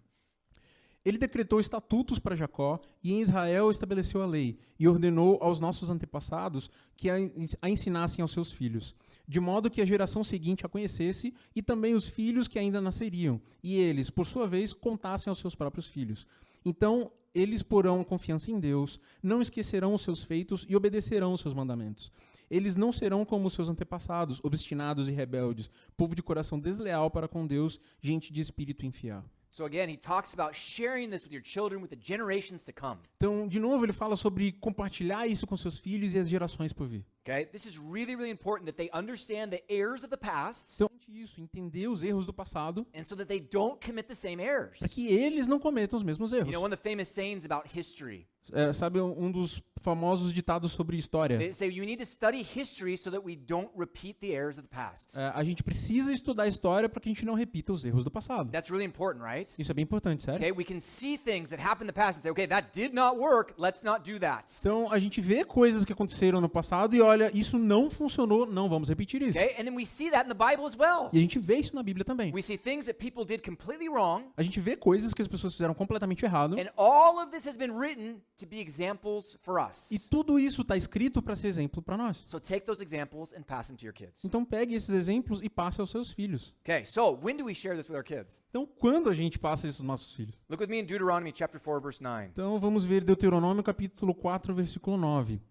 Ele decretou estatutos para Jacó e em Israel estabeleceu a lei e ordenou aos nossos antepassados que a ensinassem aos seus filhos, de modo que a geração seguinte a conhecesse e também os filhos que ainda nasceriam, e eles, por sua vez, contassem aos seus próprios filhos. Então, eles porão confiança em Deus, não esquecerão os seus feitos e obedecerão os seus mandamentos. Eles não serão como os seus antepassados, obstinados e rebeldes, povo de coração desleal para com Deus, gente de espírito infiel. So again, he talks about sharing this with your children, with the generations to come. Então, de novo, ele fala sobre compartilhar isso com seus filhos e as gerações por vir. Okay? This is really, really important that they understand the errors of the past, Então, isso, entender os erros do passado, and so that they don't commit the same errors. para que eles não cometam os mesmos erros. You know, one of the famous sayings about history, Sabe um dos famosos ditados sobre história? they say you need to study history so that we don't repeat the errors of the past. A gente precisa estudar a história para que a gente não repita os erros do passado. That's really important, right? Isso é bem importante, sério. Okay, we can see things that happened in the past and say, okay, that did not work, let's not do that. Então, a gente vê coisas que aconteceram no passado e olha, isso não funcionou, não vamos repetir isso. Okay, and then we see that in the Bible as well. E a gente vê isso na Bíblia também. We see things that people did completely wrong, A gente vê coisas que as pessoas fizeram completamente errado. and all of this has been written to be examples for us. E tudo isso está escrito para ser exemplo para nós. So take those examples and pass them to your kids. Então pegue esses exemplos e passe aos seus filhos. Okay, so when do we share this with our kids? Então quando a gente passa isso aos nossos filhos? Look with me in Deuteronomy chapter 4, verse 9. Então vamos ver Deuteronômio capítulo 4, versículo 9.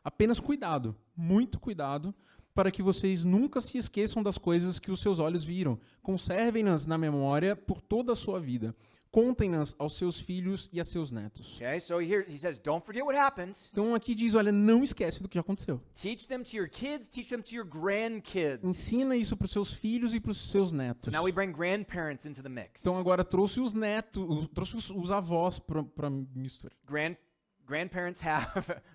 Apenas cuidado, muito cuidado, para que vocês nunca se esqueçam das coisas que os seus olhos viram. Conservem-nas na memória por toda a sua vida. Contem-nas aos seus filhos e a seus netos. Okay, so here he says, don't forget what happened. Então aqui diz, olha, não esquece do que já aconteceu. Teach them to your kids, teach them to your grandkids. Ensina isso para os seus filhos e para os seus So netos. now we bring grandparents into the mix. Então agora trouxe os netos, trouxe os avós para mistura. Grandparents have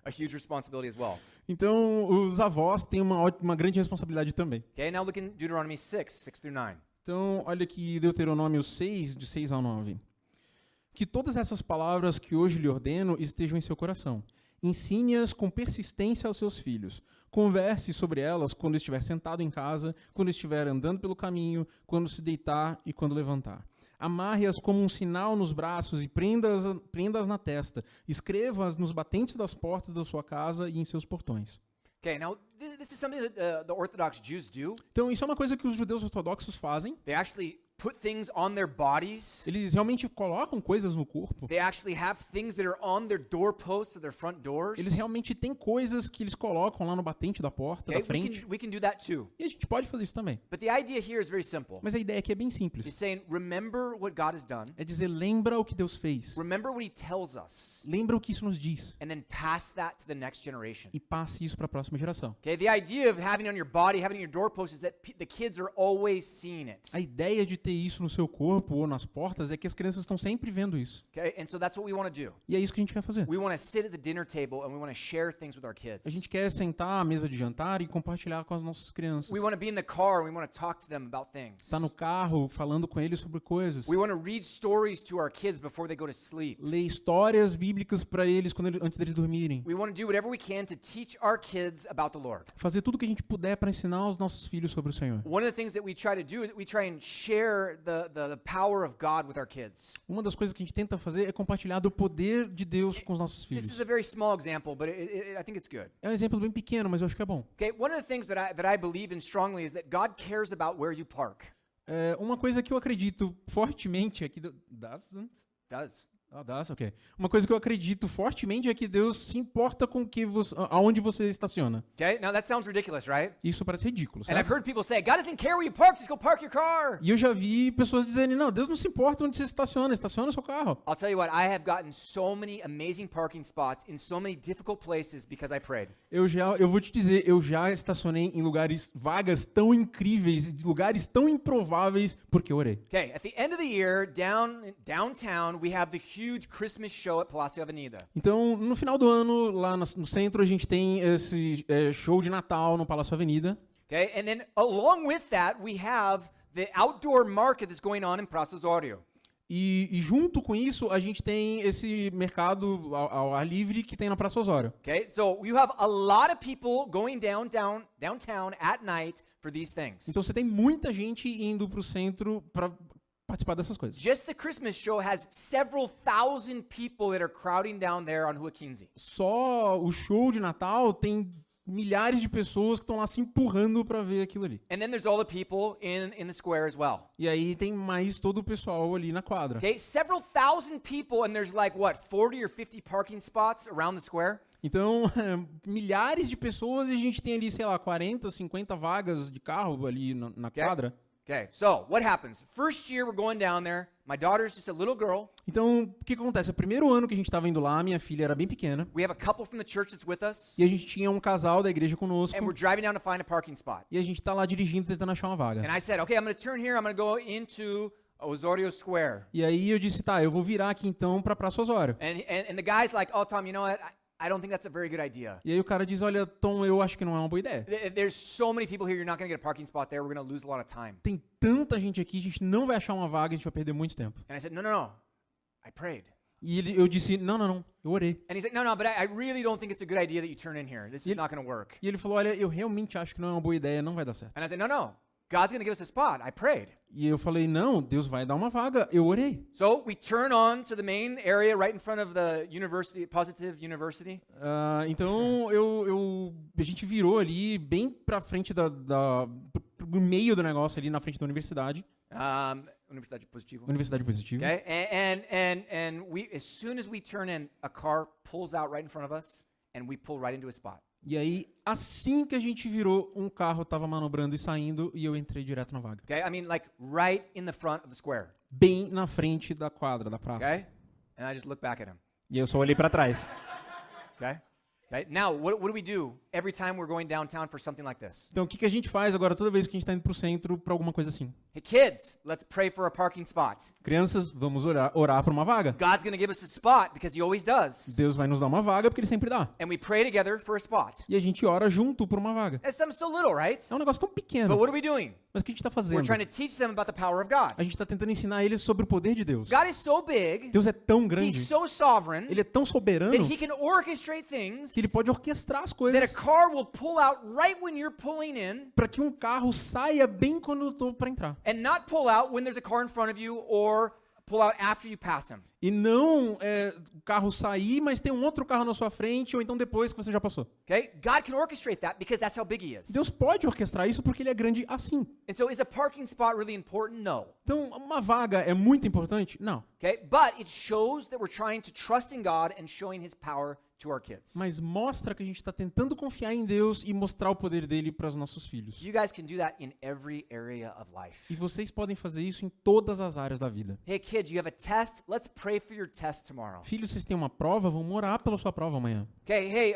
a huge responsibility as well. Então os avós têm uma grande responsabilidade também. Okay, now look in Deuteronomy 6 through 9. Então olha aqui Deuteronômio 6, de 6 ao 9. Que todas essas palavras que hoje lhe ordeno estejam em seu coração. Ensine-as com persistência aos seus filhos. Converse sobre elas quando estiver sentado em casa, quando estiver andando pelo caminho, quando se deitar e quando levantar. Amarre-as como um sinal nos braços e prenda-as na testa. Escreva-as nos batentes das portas da sua casa e em seus portões. Okay, now this is something that the Orthodox Jews do. Então, isso é uma coisa que os judeus ortodoxos fazem. They actually put things on their bodies. Eles realmente colocam coisas no corpo. They actually have things that are on their doorposts of their front doors. Eles realmente têm coisas que eles colocam lá no batente da porta, da frente. We can do that too. E a gente pode fazer isso também. But the idea here is very simple. Mas a ideia aqui é bem He's simples. saying, remember what God has done. É dizer, lembra o que Deus fez. Remember what he tells us. Lembra o que isso nos diz. And then pass that to the next generation. E passe isso para a próxima geração. Okay, the idea of having it on your body, having it on your doorpost is that the kids are always seeing it. A ideia de ter isso no seu corpo ou nas portas é que as crianças estão sempre vendo isso. Okay, and so that's what we want to do. E é isso que a gente quer fazer. We want to sit at the dinner table and we want to share things with our kids. A gente quer sentar à mesa de jantar e compartilhar com as nossas crianças. We want to be in the car and we want to talk to them about things. Estar no carro falando com eles sobre coisas. We want to read stories to our kids before they go to sleep. Ler histórias bíblicas para eles antes deles dormirem. We want to do whatever we can to teach our kids about the Lord. Fazer tudo o que a gente puder para ensinar os nossos filhos sobre o Senhor. One of the things that we try to do is we try and share the power of God with our kids. Uma das coisas que a gente tenta fazer é compartilhar do poder de Deus com os nossos This is filhos. a very small example, but I think it's good. É um exemplo bem pequeno, mas eu acho que é bom. Okay, one of the things that I believe in strongly is that God cares about where you park. É, uma coisa que eu acredito fortemente é que Does. ok. Uma coisa que eu acredito fortemente é que Deus se importa com aonde você estaciona. Okay, now that sounds ridiculous, right? Isso parece ridículo, And I've certo? heard people say, God doesn't care where you park, just go park your car. E eu já vi pessoas dizendo, não, Deus não se importa onde você estaciona o seu carro. I'll tell you what, I have gotten so many amazing parking spots in so many difficult places because I prayed. Eu vou te dizer, eu já estacionei em vagas tão incríveis, lugares tão improváveis, porque eu orei. Okay, at the end of the year, downtown, we have the huge Christmas show at Palacio Avenida. Então, no final do ano, lá no centro, a gente tem esse show de Natal no Palácio Avenida. Okay, and then along with that, we have the outdoor market that's going on in Praça Osório. E junto com isso, a gente tem esse mercado ao ar livre que tem na Praça Osório. Okay, so you have a lot of people going downtown at night for these things. Então, você tem muita gente indo para o centro para participar dessas coisas. Just the Christmas show has several thousand people that are crowding down there on Rua 15. Só o show de Natal tem milhares de pessoas que estão lá se empurrando para ver aquilo ali. And then there's all the people in the square as well. E aí tem mais todo o pessoal ali na quadra. Okay, several thousand people and there's like what, 40 or 50 parking spots around the square? Então, milhares de pessoas e a gente tem ali, sei lá, 40, 50 vagas de carro ali na quadra. Okay, so what happens? First year we're going down there. My daughter's just a little girl. Então, o que acontece? O primeiro ano que a gente estava indo lá, minha filha era bem pequena. We have a couple from the church that's with us. E a gente tinha um casal da igreja conosco. And we're driving down to find a parking spot. E a gente tá lá dirigindo, tentando achar uma vaga. And I said, okay, I'm going to turn here. I'm going to go into Osório Square. E aí eu disse, tá, eu vou virar aqui então pra Praça Osório. And the guy's like, oh, Tom, you know what? I don't think that's a very good idea. E aí o cara diz, olha, Tom, eu acho que não é uma boa ideia. There's so many people here, you're not going to get a parking spot there. We're going to lose a lot of time. Tem tanta gente aqui, a gente não vai achar uma vaga, a gente vai perder muito tempo. And I said, no. I prayed. E eu disse, não, eu orei. And he's like, no, but I really don't think it's a good idea that you turn in here. This is not going to work. E ele falou, olha, eu realmente acho que não é uma boa ideia, não vai dar certo. And I said, no. God's going to give us a spot. I prayed. E eu falei, não, Deus vai dar uma vaga, eu orei. So we turn on to the main area right in front of the university, Positive University. Então a gente virou ali bem pra frente no meio do negócio ali na frente da universidade. Universidade Positivo. Universidade Positiva. Okay, and we, as soon as we turn in, a car pulls out right in front of us, and we pull right into a spot. E aí, assim que a gente virou, um carro tava manobrando e saindo e eu entrei direto na vaga. Okay, I mean like right in the front of the square. Bem na frente da quadra, da praça. Okay, and I just look back at him. E eu só olhei pra trás. Okay, now what do we do every time we're going downtown for something like this? Então, o que que a gente faz agora toda vez que a gente está indo para o centro para alguma coisa assim? Hey, kids, let's pray for a parking spot. Crianças, vamos orar por uma vaga. God's going to give us a spot because he always does. Deus vai nos dar uma vaga porque Ele sempre dá. And we pray together for a spot. E a gente ora junto por uma vaga. It's something so little, right? É um negócio tão pequeno. But what are we doing? Mas o que a gente está We're fazendo? trying to teach them about the power of God. A gente está tentando ensinar eles sobre o poder de Deus. God is so big, Deus é tão he's grande, so sovereign, Ele é tão soberano that he can orchestrate things que Ele pode orquestrar as that a coisas car will pull out right when you're pulling in para que um carro saia bem quando eu estou para entrar. and not pull out when there's a car in front of you or pull out after you pass him. E não o carro sair, mas tem um outro carro na sua frente, ou então depois que você já passou. Okay? God can orchestrate that because that's how big he is. Deus pode orquestrar isso porque Ele é grande assim. And so is a parking spot really important? No. Então, uma vaga é muito importante? Não. Okay? But it shows that we're trying to trust in God and showing his power to our kids. Mas mostra que a gente está tentando confiar em Deus e mostrar o poder dele para os nossos filhos. You guys can do that in every area of E life. vocês podem fazer isso em todas as áreas da vida. Hey kids, you have a test? Let's pray for your test tomorrow. Filhos, vocês têm uma prova, vão orar pela sua prova amanhã. Okay, hey,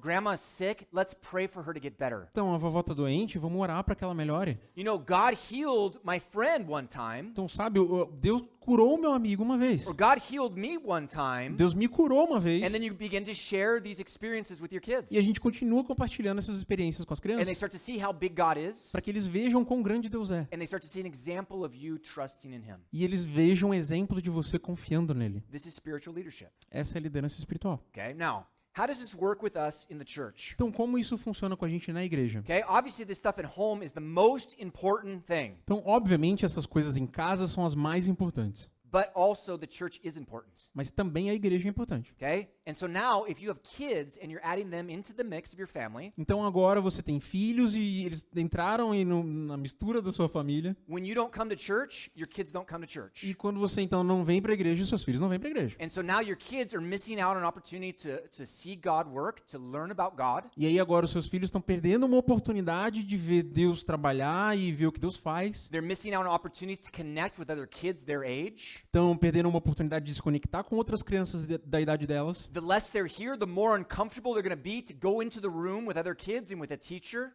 grandma's sick. Let's pray for her to get better. Então, a vovó está doente, vamos orar para que ela melhore. God healed my friend one time. Então, sabe, Deus curou o meu amigo uma vez. Or God healed me one time. Deus me curou uma vez. And then you begin to share these experiences with your kids. E a gente continua compartilhando essas experiências com as And they crianças start to see how big God is. para que eles vejam quão grande Deus é. And they start to see an example of you trusting in him. E eles vejam um exemplo de você confiando nele. This is spiritual leadership. Essa é a liderança espiritual. Okay, now, how does this work with us in the church? Então, como isso funciona com a gente na igreja? Okay, obviously this stuff at home is the most important thing, Então, obviamente, essas coisas em casa são as mais importantes. but also the church is important. Mas também a igreja é importante. Okay? And so now, if you have kids and you're adding them into the mix of your family, Então, agora você tem filhos e eles entraram aí na mistura da sua família. when you don't come to church, your kids don't come to church. E quando você, então, não vem para a igreja, os seus filhos não vêm para a igreja. And so now your kids are missing out on an opportunity to see God work, to learn about God. E aí agora os seus filhos estão perdendo uma oportunidade de ver Deus trabalhar e ver o que Deus faz. They're missing out on opportunities to connect with other kids their age. Estão perdendo uma oportunidade de se conectar com outras crianças da idade delas. The less they're here, the more uncomfortable they're going to be to go into the room with other kids and with a teacher.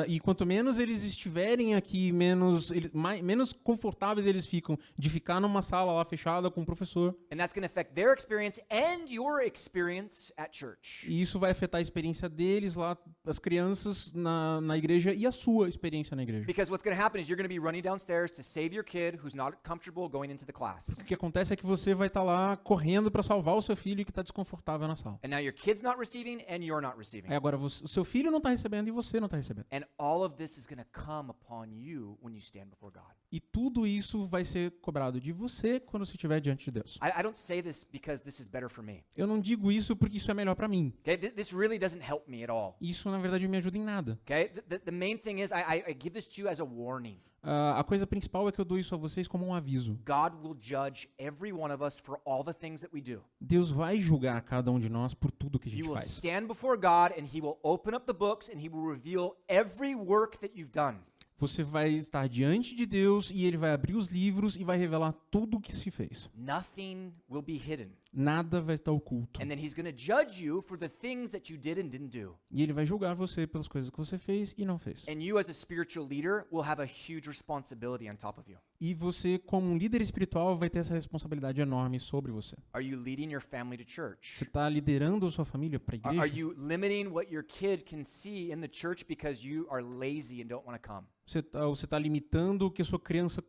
E quanto menos eles estiverem aqui, menos confortáveis eles ficam de ficar numa sala lá fechada com o professor. And that's going to affect their experience and your experience at church. E isso vai afetar a experiência deles lá, das crianças na igreja e a sua experiência na igreja. Because what's going to happen is you're going to be running downstairs to save your kid who's not comfortable going into the class. O que acontece é que você vai estar lá correndo para salvar o seu filho que está desconfortável na sala. And now your kid's not receiving and you're not receiving. Aí agora o seu filho não está recebendo e você não está recebendo. And all of this is going to come upon you when you stand before God. E tudo isso vai ser cobrado de você quando você estiver diante de Deus. I don't say this because this is better for me. Eu não digo isso porque isso é melhor para mim. Okay, this really doesn't help me at all. Isso, na verdade, me ajuda em nada. Okay, the main thing is I give this to you as a warning. A coisa principal é que eu dou isso a vocês como um aviso. God will judge every one of us for all the things that we do. Deus vai julgar cada um de nós por tudo que a gente You will faz. stand before God and he will open up the books and he will reveal every work that you've done. Você vai estar diante de Deus e Ele vai abrir os livros e vai revelar tudo o que se fez. Nothing will be hidden. Nada vai estar oculto. And then he's going to judge you for the things that you did and didn't do. E Ele vai julgar você pelas coisas que você fez e não fez. And you as a spiritual leader will have a huge responsibility on top of you. E você, como um líder espiritual, vai ter essa responsabilidade enorme sobre você. Are you leading your family to church? Você está liderando a sua família para a Are igreja? you limiting what your kid can see in the church because you are lazy and don't want to come? Você está limitando o que a sua criança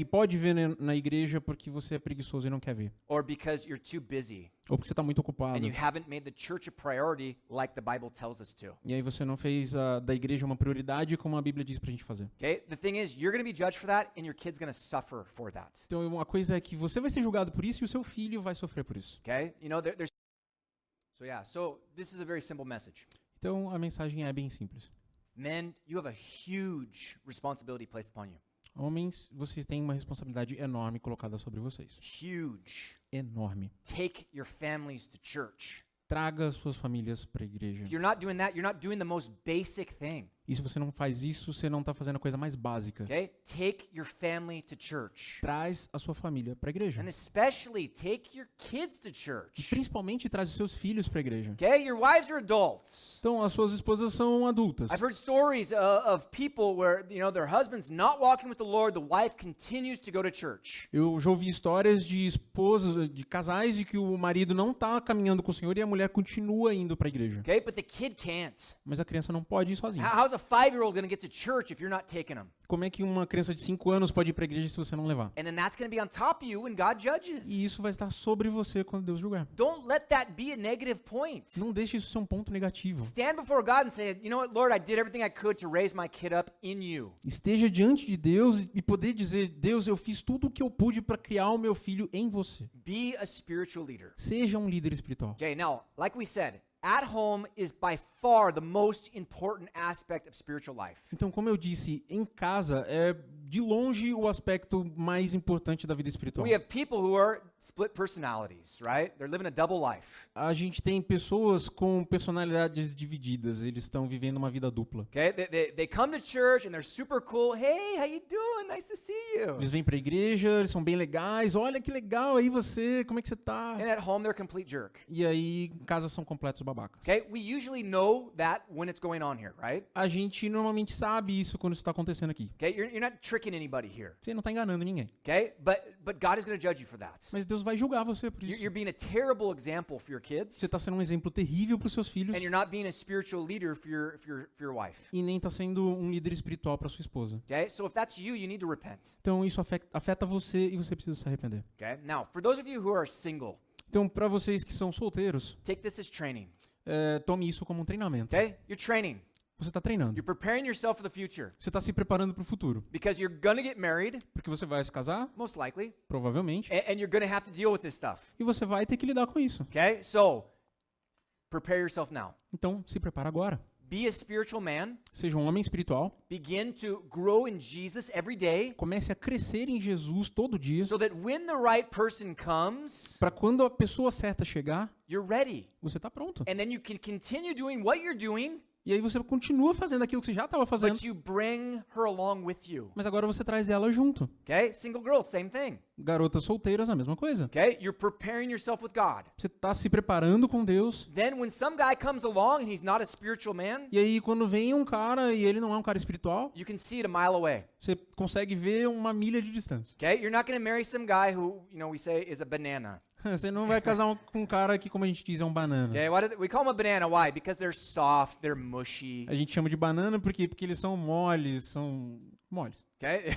pode ver na igreja porque você é preguiçoso e não quer ver. Or because you're too busy Ou porque você está muito ocupado. and you haven't made the church a priority like the Bible tells us to? E aí você não fez da igreja uma prioridade como a Bíblia diz pra gente fazer. Okay? The thing is, you're going to be judged for that and your kid's going to suffer for that. Então uma coisa é que você vai ser julgado por isso e o seu filho vai sofrer por isso. Okay? There's so this is a very simple message. Então a mensagem é bem simples. Men, you have a huge responsibility placed upon you. Homens, vocês têm uma responsabilidade enorme colocada sobre vocês. Huge. Enorme. Take your families to church. Traga as suas famílias para a igreja. If you're not doing that, you're not doing the most basic thing. E se você não faz isso, você não está fazendo a coisa mais básica. Okay? Take your family to church. Traz a sua família para a igreja. And especially take your kids to E church. principalmente traz os seus filhos para a igreja. Okay? Your wives are adults. Então, as suas esposas são adultas. I've heard stories of people where, their husband's not walking with the Lord, the wife continues to go to church. Eu já ouvi histórias de esposas, de casais, de que o marido não está caminhando com o Senhor e a mulher continua indo para a igreja. Okay? But the kid can't. Mas a criança não pode ir sozinha. How's a 5-year-old going to get to church if you're not taking them? Como é que uma criança de 5 anos pode ir para a igreja se você não levar? And then that's going to be on top of you when God judges. E isso vai estar sobre você quando Deus julgar. Don't let that be a negative point. Não deixe isso ser um ponto negativo. Stand before God and say, you know what, Lord, I did everything I could to raise my kid up in you. Esteja diante de Deus e poder dizer, Deus, eu fiz tudo o que eu pude para criar o meu filho em você. Be a spiritual leader. Seja um líder espiritual. Okay, now, like we said, at home is by far the most important aspect of spiritual life. Então, como eu disse, em casa é de longe o aspecto mais importante da vida espiritual. We have people who are split personalities, right? They're living a double life. A gente tem pessoas com personalidades divididas, eles estão vivendo uma vida dupla. Okay, they come to church and they're super cool. Hey, how you doing? Nice to see you. Eles vêm pra igreja, eles são bem legais, olha que legal aí você, como é que você tá? And at home they're complete jerk. E aí, em casa são completos babacas. Okay, we usually know that when it's going on here, right? A gente normalmente sabe isso quando isso está acontecendo aqui. Okay, you're not tricking anybody here. Você não está enganando ninguém. Okay, but God is going to judge you for that. Mas Deus vai julgar você por isso. You're being a terrible example for your kids, Você está sendo um exemplo terrível para os seus filhos and you're not being a spiritual leader for your wife. e nem está sendo um líder espiritual para sua esposa. Okay, so if that's you, you need to repent. Então isso afeta você e você precisa se arrepender. Okay, now for those of you who are single, Então, para vocês que são solteiros, take this as training. tome isso como um treinamento. Okay, you're training. Você está treinando. You're preparing yourself for the future Você está se preparando para o futuro. because you're gonna get married, Porque você vai se casar, most likely, provavelmente, and you're gonna have to deal with this stuff. e você vai ter que lidar com isso. Okay, so prepare yourself now. Então, se prepara agora. Be a spiritual man. Seja um homem espiritual. Begin to grow in Jesus every day Comece a crescer em Jesus todo dia. so that when the right person comes, Para quando a pessoa certa chegar, you're ready. você está pronto. And then you can continue doing what you're doing, E aí você continua fazendo aquilo que você já estava fazendo. but you bring her along with you. Mas agora você traz ela junto. Okay? Single girls, same thing. Garotas solteiras, a mesma coisa. Okay? You're preparing yourself with God. Você está se preparando com Deus. Then when some guy comes along and he's not a spiritual man, E aí quando vem um cara e ele não é um cara espiritual, you can see it a mile away. você consegue ver uma milha de distância. Okay? You're not going to marry some guy who, we say is a banana. Você não vai casar com um cara que, como a gente diz, é um banana. Okay? We call them a banana. Why? Because they're soft, they're mushy. A gente chama de banana porque eles são moles, são moles. Okay?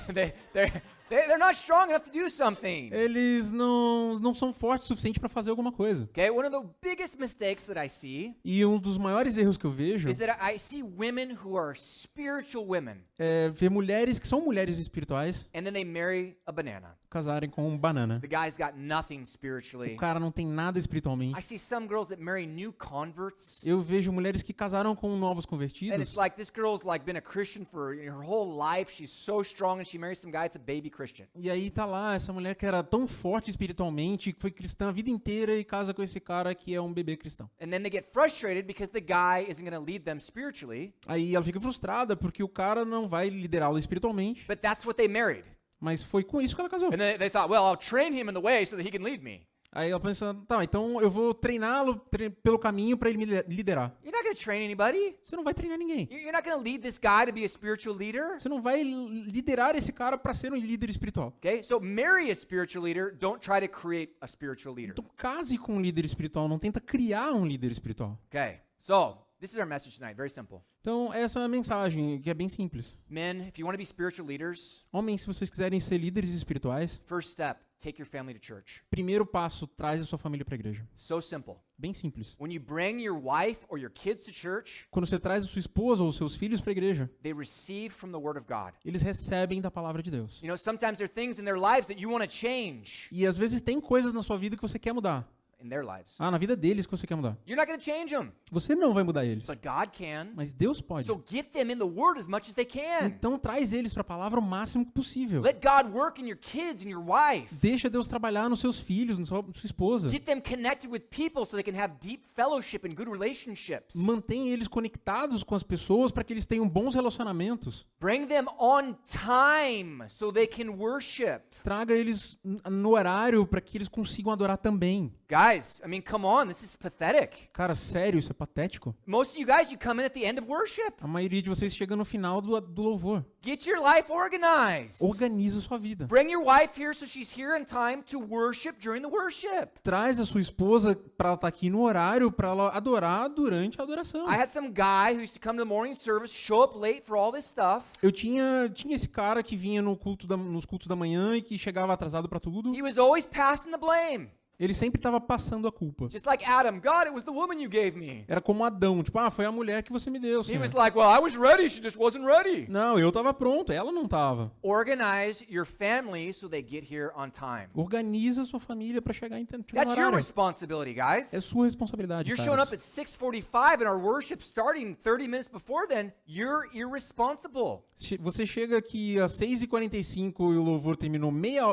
They're not strong enough to do something. Eles não são fortes o suficiente para fazer alguma coisa. Okay? One of the biggest mistakes that I see E um dos maiores erros que eu vejo is that I see women who are spiritual women é ver mulheres que são mulheres espirituais and then they marry a banana. casarem com um banana. The guy's got nothing spiritually. O cara não tem nada espiritualmente. I see some girls that marry new converts. Eu vejo mulheres que casaram com novos And convertidos. it's like this girl's like been a Christian for her whole life. She's so strong and she marries some guy that's a baby Christian. E aí tá lá essa mulher que era tão forte espiritualmente, que foi cristã a vida inteira e casa com esse cara que é um bebê cristão. And then they get frustrated because the guy isn't going to lead them spiritually. Aí ela fica frustrada porque o cara não vai liderá-la espiritualmente, But that's what they married. mas foi com isso que ela casou. And then they thought, well, I'll train him in the way so that he can lead me. Aí ela pensa, tá, então eu vou treiná-lo pelo caminho para ele me liderar. You're not going to train anybody. Você não vai treinar ninguém. You're not going to lead this guy to be a spiritual leader. Você não vai liderar esse cara para ser um líder espiritual. Okay? So marry a spiritual leader. Don't try to create a spiritual leader. Então case com um líder espiritual, não tenta criar um líder espiritual. Okay. So this is our message tonight. Very simple. Então essa é a mensagem, que é bem simples. Men, if you want to be spiritual leaders, Homens, se vocês quiserem ser líderes espirituais, first step, take your family to church. primeiro passo, traz a sua família para a igreja. So simple. Bem simples. When you bring your wife or your kids to church, Quando você traz a sua esposa ou os seus filhos para a igreja, they receive from the Word of God. eles recebem da palavra de Deus. Sometimes there are things in their lives that you want to change. E às vezes tem coisas na sua vida que você quer mudar. in their lives. Ah, na vida deles que você quer mudar. You're not going to change them, Você não vai mudar eles, but God can. mas Deus pode. So get them in the Word as much as they can. Então traz eles para a palavra o máximo possível. Let God work in your kids and your wife. Deixa Deus trabalhar nos seus filhos, na sua esposa. Get them connected with people so they can have deep fellowship and good relationships. Mantém eles conectados com as pessoas para que eles tenham bons relacionamentos. Bring them on time so they can worship. Traga eles no horário para que eles consigam adorar também. Guys, I mean, come on, this is pathetic. Cara, sério, isso é patético? Most of you guys, you come in at the end of worship. A maioria de vocês chega no final do louvor. Get your life organized. Organiza a sua vida. Bring your wife here so she's here in time to worship during the worship. Traz a sua esposa para ela estar aqui no horário para ela adorar durante a adoração. I had some guy who used to come to the morning service, show up late for all this stuff. Eu tinha esse cara que vinha nos cultos da manhã e que chegava atrasado para tudo. He was always passing the blame. Ele sempre estava passando a culpa. Just like Adam, God, it was the woman you gave me. Era como Adão, tipo, foi a mulher que você me deu, He Senhor. was like, well, I was ready, she just wasn't ready. Não, eu estava pronto, ela não estava. Organize your family so they get here on time. Organiza a sua família para chegar em tempo. That's your responsibility, guys. É sua responsabilidade, You're showing caras. up at 6:45 and our worship starting 30 minutes before then, you're irresponsible. Você chega aqui às 6h45 e o louvor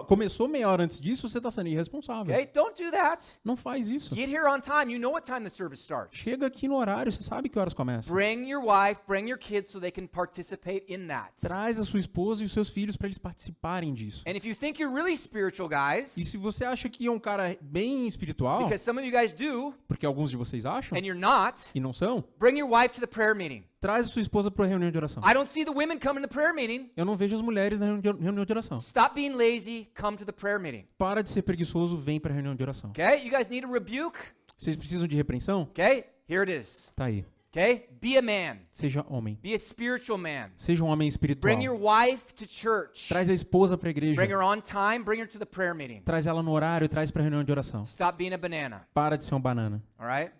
começou meia hora antes disso, você está sendo irresponsável. Okay? Don't do that. Não faz isso. Get here on time. You know what time the service starts. Chega aqui no horário, você sabe que horas começa. Bring your wife, bring your kids so they can participate in that. Traz a sua esposa e os seus filhos para eles participarem disso. And if you think you're really spiritual, guys, E se você acha que é um cara bem espiritual, because some of you guys do, porque alguns de vocês acham and you're not, e não são, bring your wife to the prayer meeting. traz a sua esposa para a reunião de oração. I don't see the women coming to the prayer meeting. Eu não vejo as mulheres na reunião de oração. Stop being lazy, come to the prayer meeting. Para de ser preguiçoso, vem para a reunião de oração. Okay? You guys need a rebuke? Vocês precisam de repreensão? Okay? Here it is. Tá aí. Okay? Be a man. Seja homem. Be a spiritual man. Seja um homem espiritual. Bring your wife to church. Traz a esposa para a igreja. Bring her on time, bring her to the prayer meeting. Traz ela no horário, traz para a reunião de oração. Stop being a banana. Para de ser um banana. All right?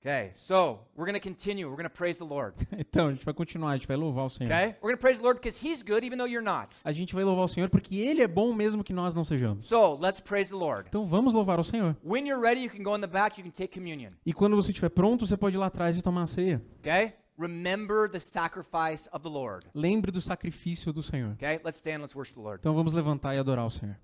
Okay, so we're going to continue. We're going to praise the Lord. Então, a gente vai continuar, a gente vai louvar o Senhor. Okay? We're going to praise the Lord because He's good even though you're not. A gente vai louvar o Senhor porque Ele é bom mesmo que nós não sejamos. So let's praise the Lord. Então vamos louvar o Senhor. When you're ready, you can go in the back, you can take communion. E quando você estiver pronto, você pode ir lá atrás e tomar a ceia. Okay? Remember the sacrifice of the Lord. Lembre do sacrifício do Senhor. Okay? Let's stand, let's worship the Lord. Então vamos levantar e adorar o Senhor.